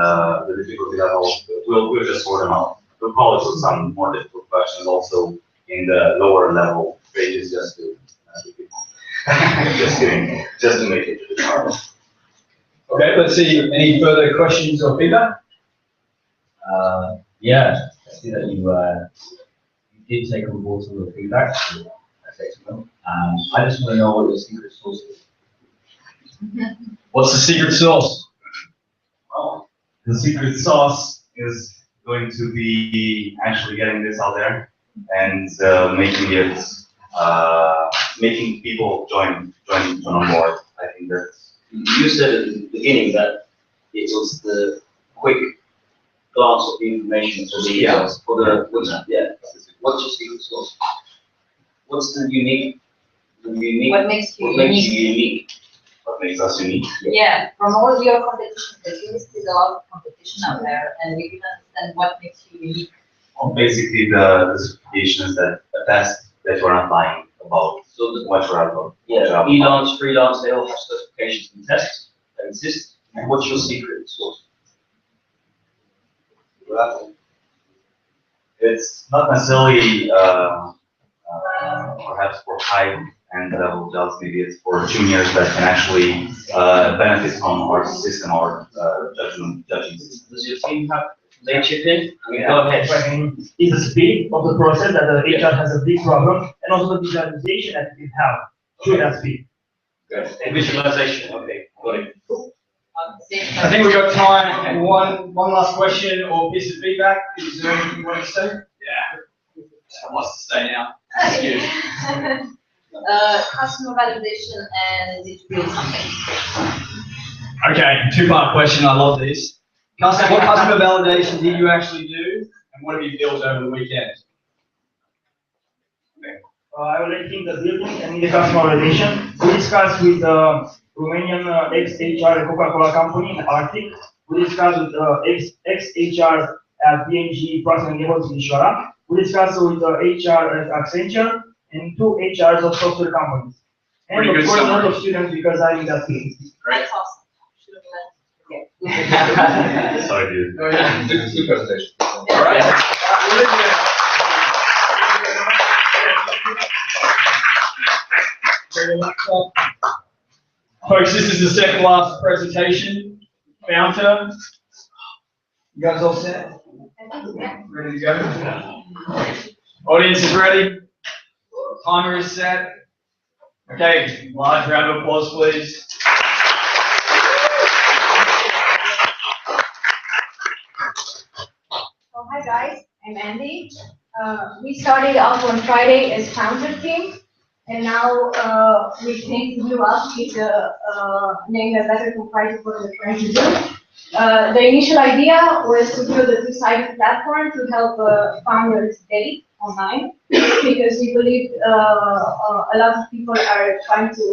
the difficulty level, we'll just sort them out. We'll probably put some more difficult questions also in the lower level pages just to just kidding, just to make it to the chart. Okay, let's see. Any further questions or feedback? Yeah, I see that you did take on board some of the feedback. So that's excellent. I just want to know what your secret sauce is. What's the secret sauce? Well, the secret sauce is going to be actually getting this out there and making it, making people join on board. I think that's. You said at the beginning that it was the quick glance of the information for the What's your secret sauce? What's the unique? What makes you What makes unique? you unique? What makes us unique? Yeah, from all your competition, because you listed a lot of competition out there, and we can understand what makes you unique. Well, basically the certifications that attest that we're not lying about what we're about. Yeah, e-launch, freelance, they all have certifications and tests that exist. And what's your secret sauce? It's not necessarily perhaps for high-end level jobs. Maybe it's for juniors that can actually benefit from our system, our judging system. Does your team have they chip in? I mean, go ahead. Is the speed of the process that the HR has a big problem, and also the visualization that it have through that speed. Good. And visualization. Okay, got it. I think we've got time for one last question or piece of feedback. Is there anything you want to say? Yeah. Someone wants to say now. Excuse. Customer validation and did you build something? Okay, two-part question. I love this. What customer validation did you actually do, and what have you built over the weekend? I already think the building and the customer validation. We discussed with Romanian ex-HR Coca-Cola company in Arctic. We discussed with ex-HR at BNG Procter & Gamble Timisoara. We discussed with HR at Accenture and 2 HRs of software companies. And Pretty of good course, a lot summary. of students because I'm in that field. Great. That's awesome. Should have let Sorry, dude. Oh, yeah. Good presentation. All right. Folks, this is the second last presentation. Founter, you guys all set? Ready to go? Audience is ready. Timer is set. Okay, large round of applause, please. Oh, hi guys, I'm Andy. We started off on Friday as founder team, and now we changed you up with the name that better comprised what we're trying to do. The initial idea was to build a two-sided platform to help founders date online, because we believe a lot of people are trying to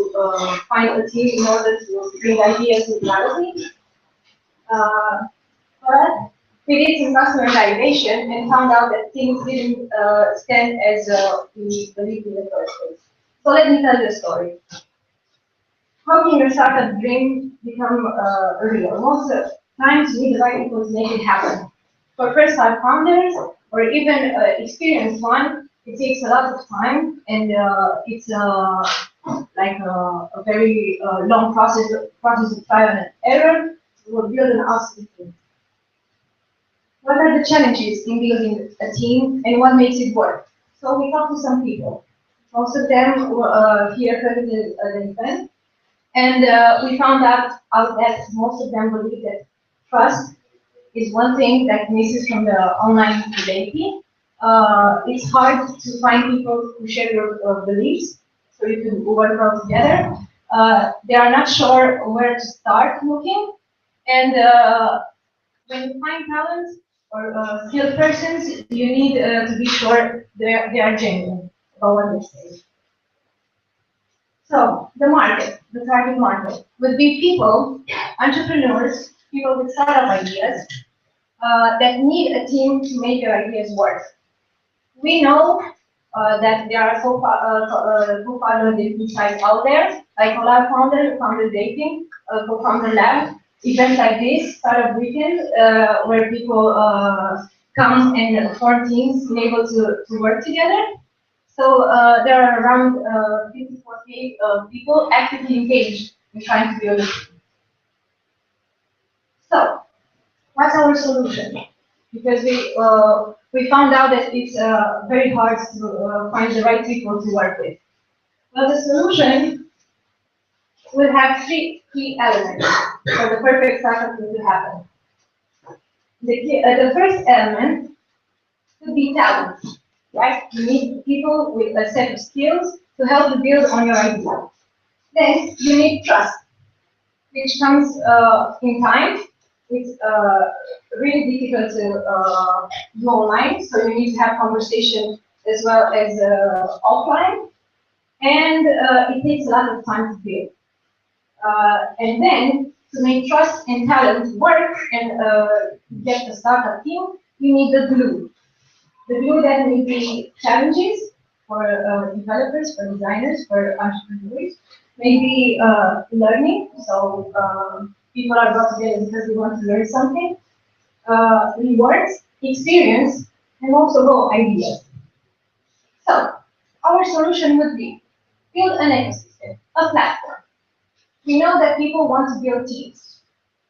find a team in order to bring ideas to reality. But we did some customer validation and found out that things didn't stand as we believed in the first place. So let me tell you a story. How can your startup dream become real? Most of the times you need the right people to make it happen. For first-time founders or even experienced one, it takes a lot of time, and it's like a very long process of trial and error to build an awesome team. What are the challenges in building a team, and what makes it work? So we talked to some people. Most of them were here present at the event. And we found out that most of them believe that trust is one thing that misses from the online dating. It's hard to find people who share your beliefs, so you can work well together. They are not sure where to start looking, and when you find talent or skilled persons, you need to be sure they are genuine about what they say. So the market, the target market, would be people, entrepreneurs, people with startup ideas that need a team to make their ideas work. We know that there are co-founder dating sites out there, like Collab Founder, Founder Dating, Co-Founder Lab, events like this, Startup Weekend, where people come and form teams and able to work together. So there are around 54K people actively engaged in trying to build a team. So, what's our solution? Because we found out that it's very hard to find the right people to work with. Well, the solution will have three key elements for the perfect startup to happen. The first element could be talent. Right? You need people with a set of skills to help you build on your idea. Then you need trust, which comes in time. It's really difficult to do online, so you need to have conversation as well as offline, and it takes a lot of time to build. And then to make trust and talent work and get the startup team, you need the glue. The glue that may be challenges for developers, for designers, for entrepreneurs, maybe learning, so people are brought together because they want to learn something, rewards, experience, and also raw ideas. So, our solution would be build an ecosystem, a platform. We know that people want to build teams,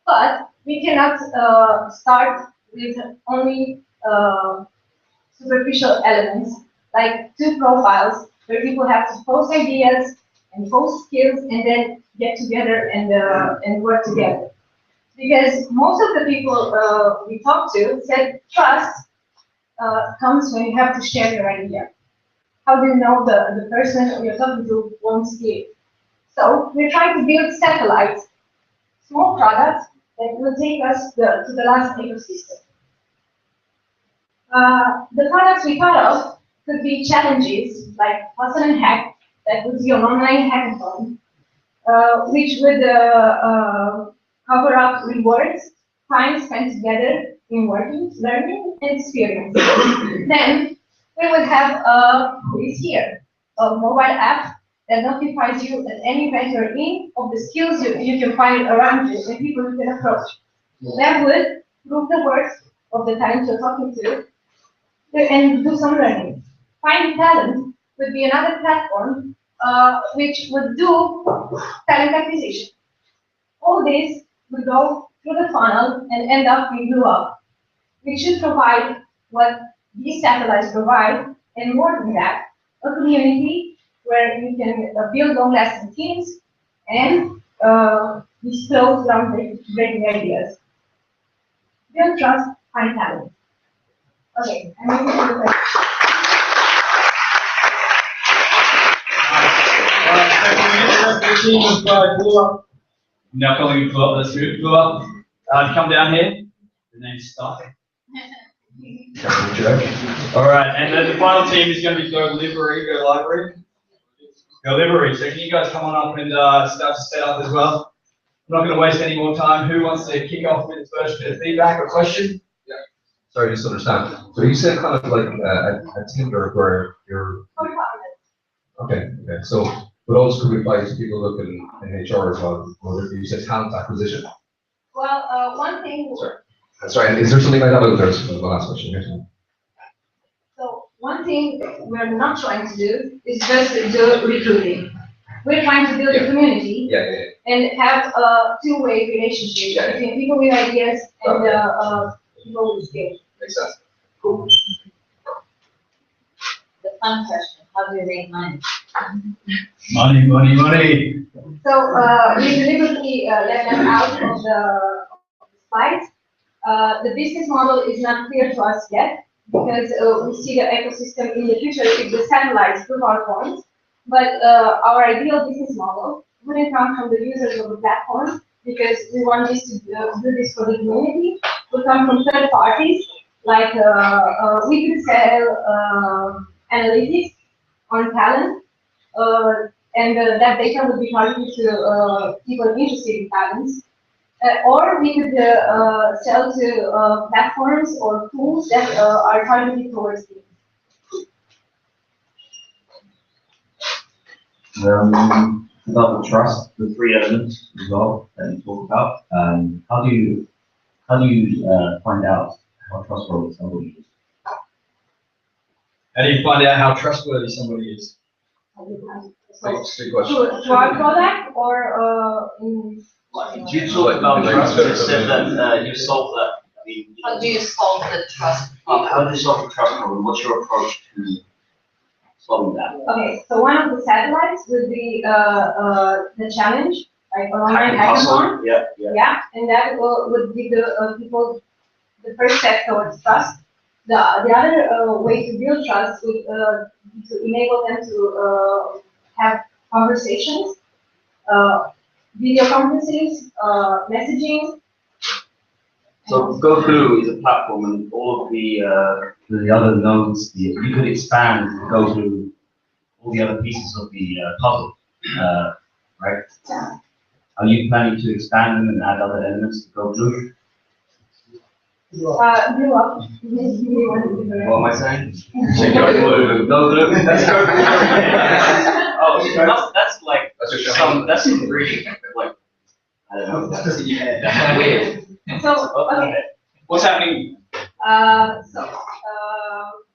but we cannot start with only superficial elements, like two profiles, where people have to post ideas and post skills and then get together and work together. Because most of the people we talked to said trust comes when you have to share your idea. How do you know the person you're talking to won't skip? So we're trying to build satellites, small products that will take us to the last ecosystem. The products we thought of could be challenges like Hustle and Hack, that would be an online hackathon, which would cover up rewards, time spent together in working, learning, and experience. Then we would have this here, a mobile app that notifies you at any event you're in of the skills you can find around you and people you can approach. That would prove the worth of the talent you're talking to and do some learning. Find Talent would be another platform which would do talent acquisition. All this would go through the funnel and end up in Blue Up, which should provide what these satellites provide, and more than that, a community where you can build long-lasting teams and disclose groundbreaking ideas. Build trust, find talent. Okay, I'm moving to the next. The team of Blue Up. Now calling you Blue Up, let's do it. Blue Up Come down here. The name's Stuck. All right, and then the final team is going to be Go Livery. Go Livery. So can you guys come on up and start to set up as well? I'm not going to waste any more time. Who wants to kick off with the first bit of feedback or question? Sorry, just to understand. So you said kind of like a Tinder where you're. Okay. So, but also could apply to people looking in HR as well. Or you said talent acquisition. Well, one thing. Sorry. Is there something like that out there? The last question here. So one thing we're not trying to do is just do recruiting. We're trying to build a community and have a two-way relationship between people with ideas and people with skills. Makes sense. Cool. The fun question, how do you make money? Money. So we deliberately left that out of the slides. The business model is not clear to us yet because we see the ecosystem in the future if the satellites prove our points. But our ideal business model wouldn't come from the users of the platform because we want this to do this for the community. Would come from third parties, like we could sell analytics on talent, and that data would be targeted to people interested in talents. Or we could sell to platforms or tools that are targeted towards people. About the trust, the three elements as well that you talk about. How do you find out how trustworthy somebody is? How do you find out how trustworthy somebody is? To our product or in. You talk about trust, you said that you solve that. I mean, How do you solve the trust how do you solve the trust problem? What's your approach to solving that? Okay, so one of the satellites would be the challenge, like an online hackathon. Yeah, and that would give the people the first step towards trust. The other way to build trust would be to enable them to have conversations, video conferences, messaging. So GoThrough is a platform, and all of the other nodes, you could expand GoThrough all the other pieces of the puzzle, right? Are you planning to expand them and add other elements to GoThrough? Grew up. What am I saying? GoThrough. That's GoThrough. Oh, that's like that's some really like I don't know. That's weird. So okay. What's happening?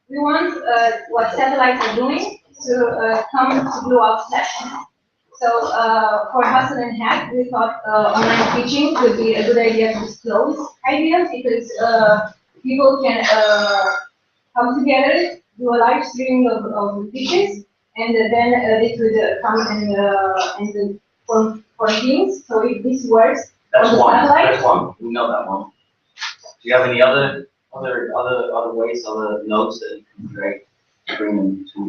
We want what satellites are doing to come to blow up sessions. So for Hustle and Hack, we thought online teaching would be a good idea to disclose ideas because people can come together, do a live streaming of pitches, and then they could come and form teams. So if this works on the satellite, that's one. We know that one. Do you have any other ways, other nodes that you can create, bring them to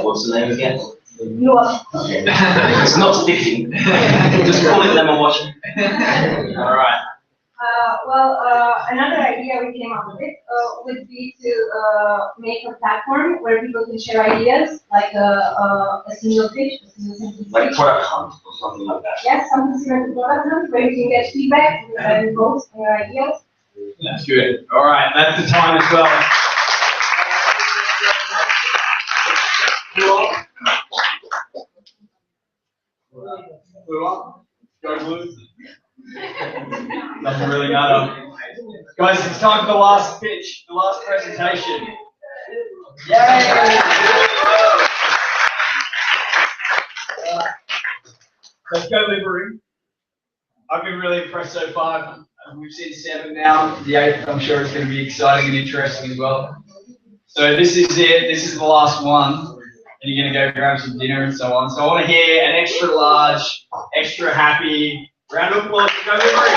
what's the name again? Okay. It's not sticking. Just calling them and watching. All right. Another idea we came up with would be to make a platform where people can share ideas, like a single pitch, like product hunt or something like that. Yes, something similar to product hunt, where you can get feedback and votes on your ideas. That's good. All right, that's the time as well. Blue on? Go blue. Doesn't really matter. Guys, it's time for the last pitch, the last presentation. Yay! Let's go Livery. I've been really impressed so far. We've seen 7 now. The 8th, I'm sure, is going to be exciting and interesting as well. So this is it. This is the last one. And you're going to go grab some dinner and so on. So I want to hear an extra large, extra happy round of applause for Go Livery.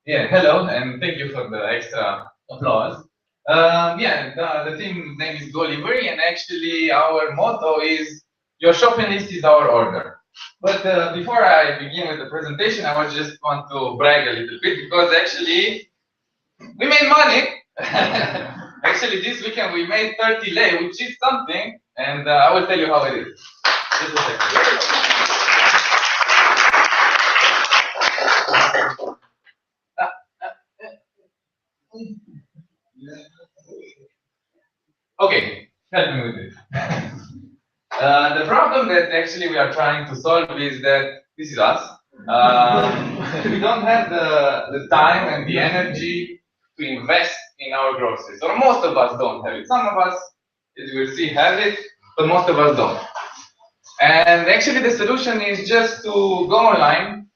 Yeah, hello, and thank you for the extra applause. The team name is Go Livery, and actually our motto is your shopping list is our order. But before I begin with the presentation, I would just want to brag a little bit because actually we made money. Actually, this weekend we made 30 lei, which is something, and I will tell you how it is. Just a second. Okay, help me with it. The problem that actually we are trying to solve is that this is us. We don't have the time and the energy to invest in our groceries, or most of us don't have it. Some of us, as you will see, have it, but most of us don't. And actually, the solution is just to go online,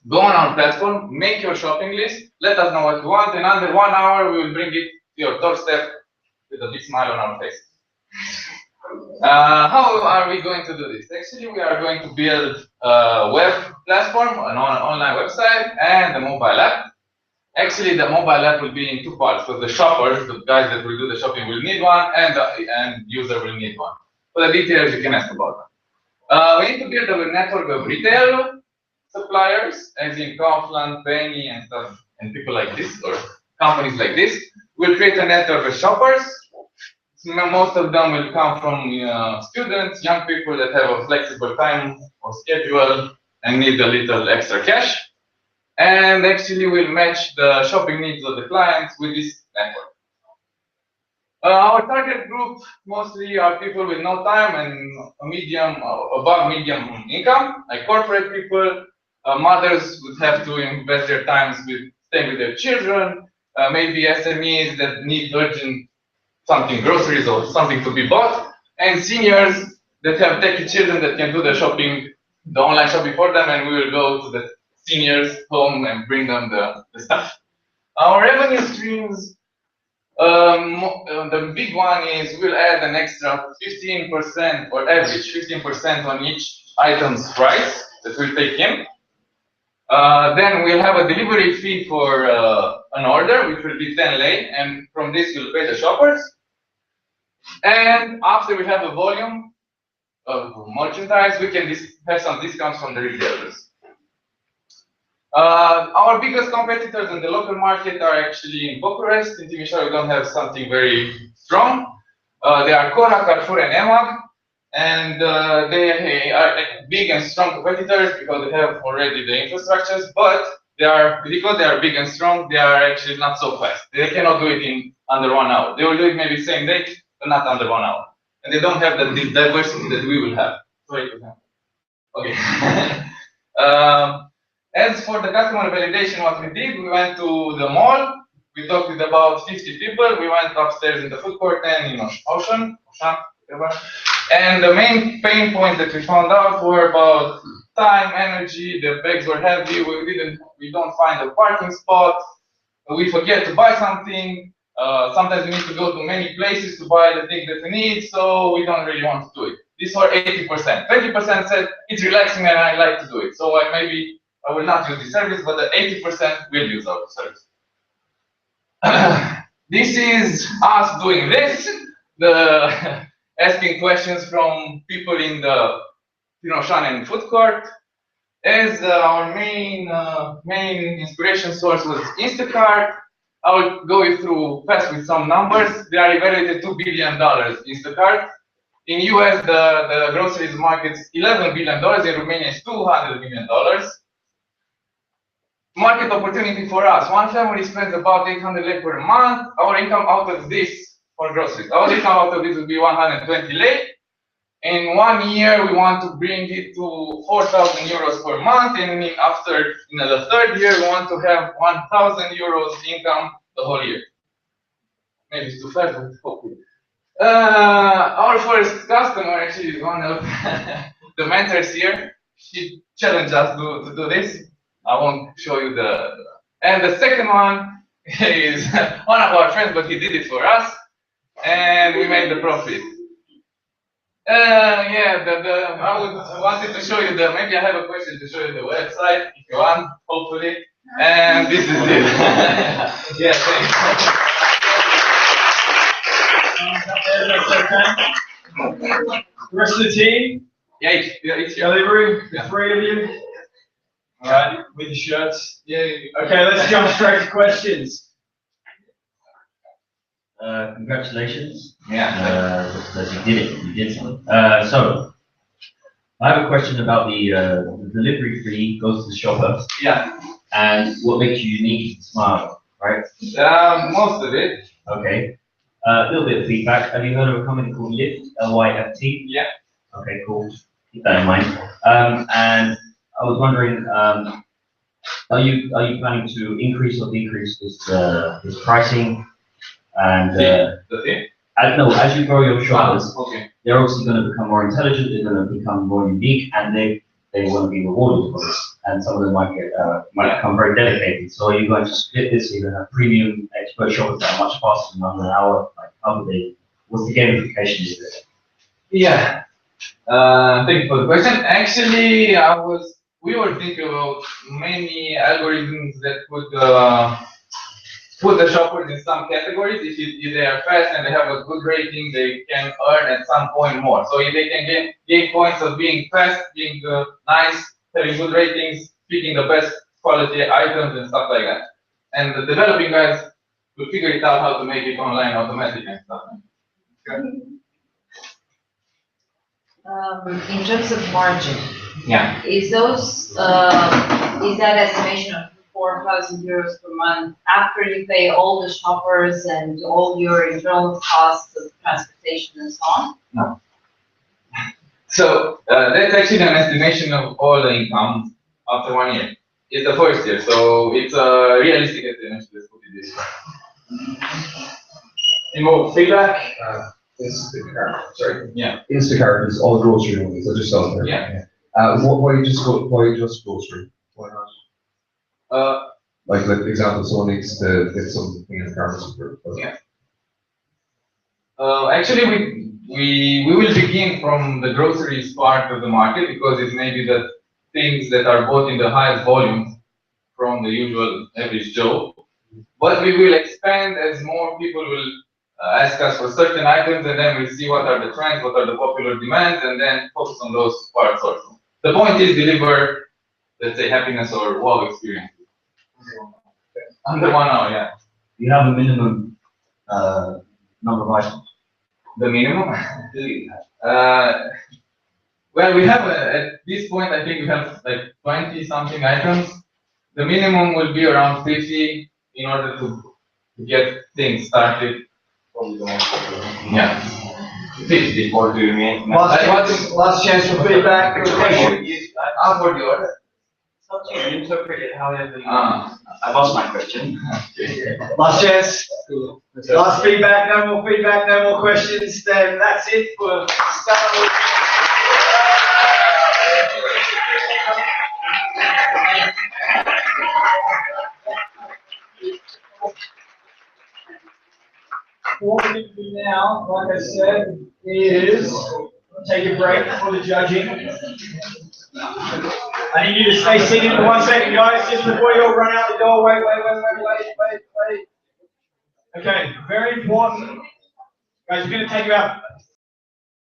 go on our platform, make your shopping list, let us know what you want, and under 1 hour we will bring it to your doorstep with a big smile on our face. How are we going to do this? Actually, we are going to build a web platform, an online website, and a mobile app. Actually, the mobile app will be in two parts. So the shoppers, the guys that will do the shopping, will need one, and the end user will need one. For the details, you can ask about them. We need to build a network of retail suppliers, as in Kaufland, Penny, and stuff, and people like this, or companies like this. We'll create a network of shoppers. Most of them will come from students, young people that have a flexible time or schedule and need a little extra cash. And actually we'll match the shopping needs of the clients with this network. Our target group mostly are people with no time and a medium, above medium income, like corporate people. Mothers would have to invest their times with staying with their children, maybe SMEs that need urgent something, groceries or something to be bought, and seniors that have techy children that can do the shopping, the online shopping for them, and we will go to the seniors' home and bring them the stuff. Our revenue streams, the big one is we'll add an extra 15% or average 15% on each item's price that we'll take in. Then we'll have a delivery fee for an order, which will be 10 lei, and from this we'll pay the shoppers. And after we have a volume of merchandise, we can have some discounts from the retailers. Our biggest competitors in the local market are actually in Bucharest. In Timisoara, we don't have something very strong. They are Cora, Carrefour, and EMAG. And they are big and strong competitors because they have already the infrastructures, but because they are big and strong, they are actually not so fast. They cannot do it in under 1 hour. They will do it maybe same day, but not under 1 hour. And they don't have the diversity that we will have. Sorry for that. Okay. As for the customer validation, what we did, we went to the mall. We talked with about 50 people. We went upstairs in the food court and in Ocean, whatever. And the main pain points that we found out were about time, energy. The bags were heavy. We don't find a parking spot. We forget to buy something. Sometimes we need to go to many places to buy the thing that we need, so we don't really want to do it. These were 80%. 20% said it's relaxing and I like to do it. So maybe I will not use this service, but the 80% will use our service. This is us doing this. Asking questions from people in the Shannon food court. As our main inspiration source was Instacart. I will go through fast with some numbers. They are evaluated $2 billion, Instacart. In US, the groceries market is $11 billion. In Romania, it's $200 million. Market opportunity for us. One family spends about 800 lei per month. Our income out of this for groceries. Our income out of this will be 120 lei. In 1 year, we want to bring it to 4,000 euros per month. And in the third year, we want to have 1,000 euros income the whole year. Maybe it's too fast, but hopefully. Our first customer actually is one of the mentors here. She challenged us to do this. I won't show you and the second one is one of our friends, but he did it for us, and we made the profit. Yeah, I wanted to show you maybe I have a question to show you the website, if you want, hopefully. And this is it. Yeah, thanks. The rest of the team, Yeah, it's Delivery, the Yeah. three of you. All right, with the shirts. Yeah. Okay, let's jump straight to questions. Congratulations. Yeah. That you did it. You did something. So I have a question about the delivery fee goes to the shopper Yeah. and what makes you unique is smart, right? Most of it. Okay. A little bit of feedback. Have you heard of a company called Lyft? Lyft? Yeah. Okay, cool. Keep that in mind. And I was wondering, are you planning to increase or decrease this pricing? And The thing? no, as you grow your shoppers, Okay. they're obviously going to become more intelligent. They're going to become more unique, and they want to be rewarded for this. And some of them might become very dedicated. So are you going to split this? Are you going to have premium expert shoppers that are much faster than under an hour? Like how do they? What's the gamification of it? Yeah. Thank you for the question. Actually, we were thinking about many algorithms that could put the shoppers in some categories. If they are fast and they have a good rating, they can earn at some point more. So if they can gain points of being fast, being nice, having good ratings, picking the best quality items and stuff like that. And the developing guys will figure it out how to make it online automatic and stuff. In terms of margin, Yeah. is that estimation of 4,000 euros per month after you pay all the shoppers and all your internal costs of transportation and so on? No. So that's actually an estimation of all the income after 1 year. It's the first year, so it's a realistic estimation. Let's put it this way. Any more feedback? Instacart, sorry. Yeah. Instacart is all grocery only, so just sell there. Yeah. Why just grocery? Why not? Like example, someone needs to get something in the car. Yeah. Actually, we will begin from the groceries part of the market because it may be the things that are bought in the highest volume from the usual average Joe. But we will expand as more people will ask us for certain items, and then we'll see what are the trends, what are the popular demands, and then focus on those parts also. The point is deliver, let's say, happiness or wow experience. Under 1 hour, yeah. You have a minimum number of items. The minimum? Well, we have at this point, I think we have like 20 something items. The minimum will be around 50 in order to get things started. Yeah. 50. What do you mean? Last chance for feedback. I'll for the order. It's up to you. Interpret it however you want. I've asked my question. Last chance. Last feedback, no more questions. Then that's it for Star. What we're going to do now, like I said, is take a break for the judging. I need you to stay seated for 1 second, guys, just before you all run out the door. Wait. Okay, very important. Guys, we're going to take about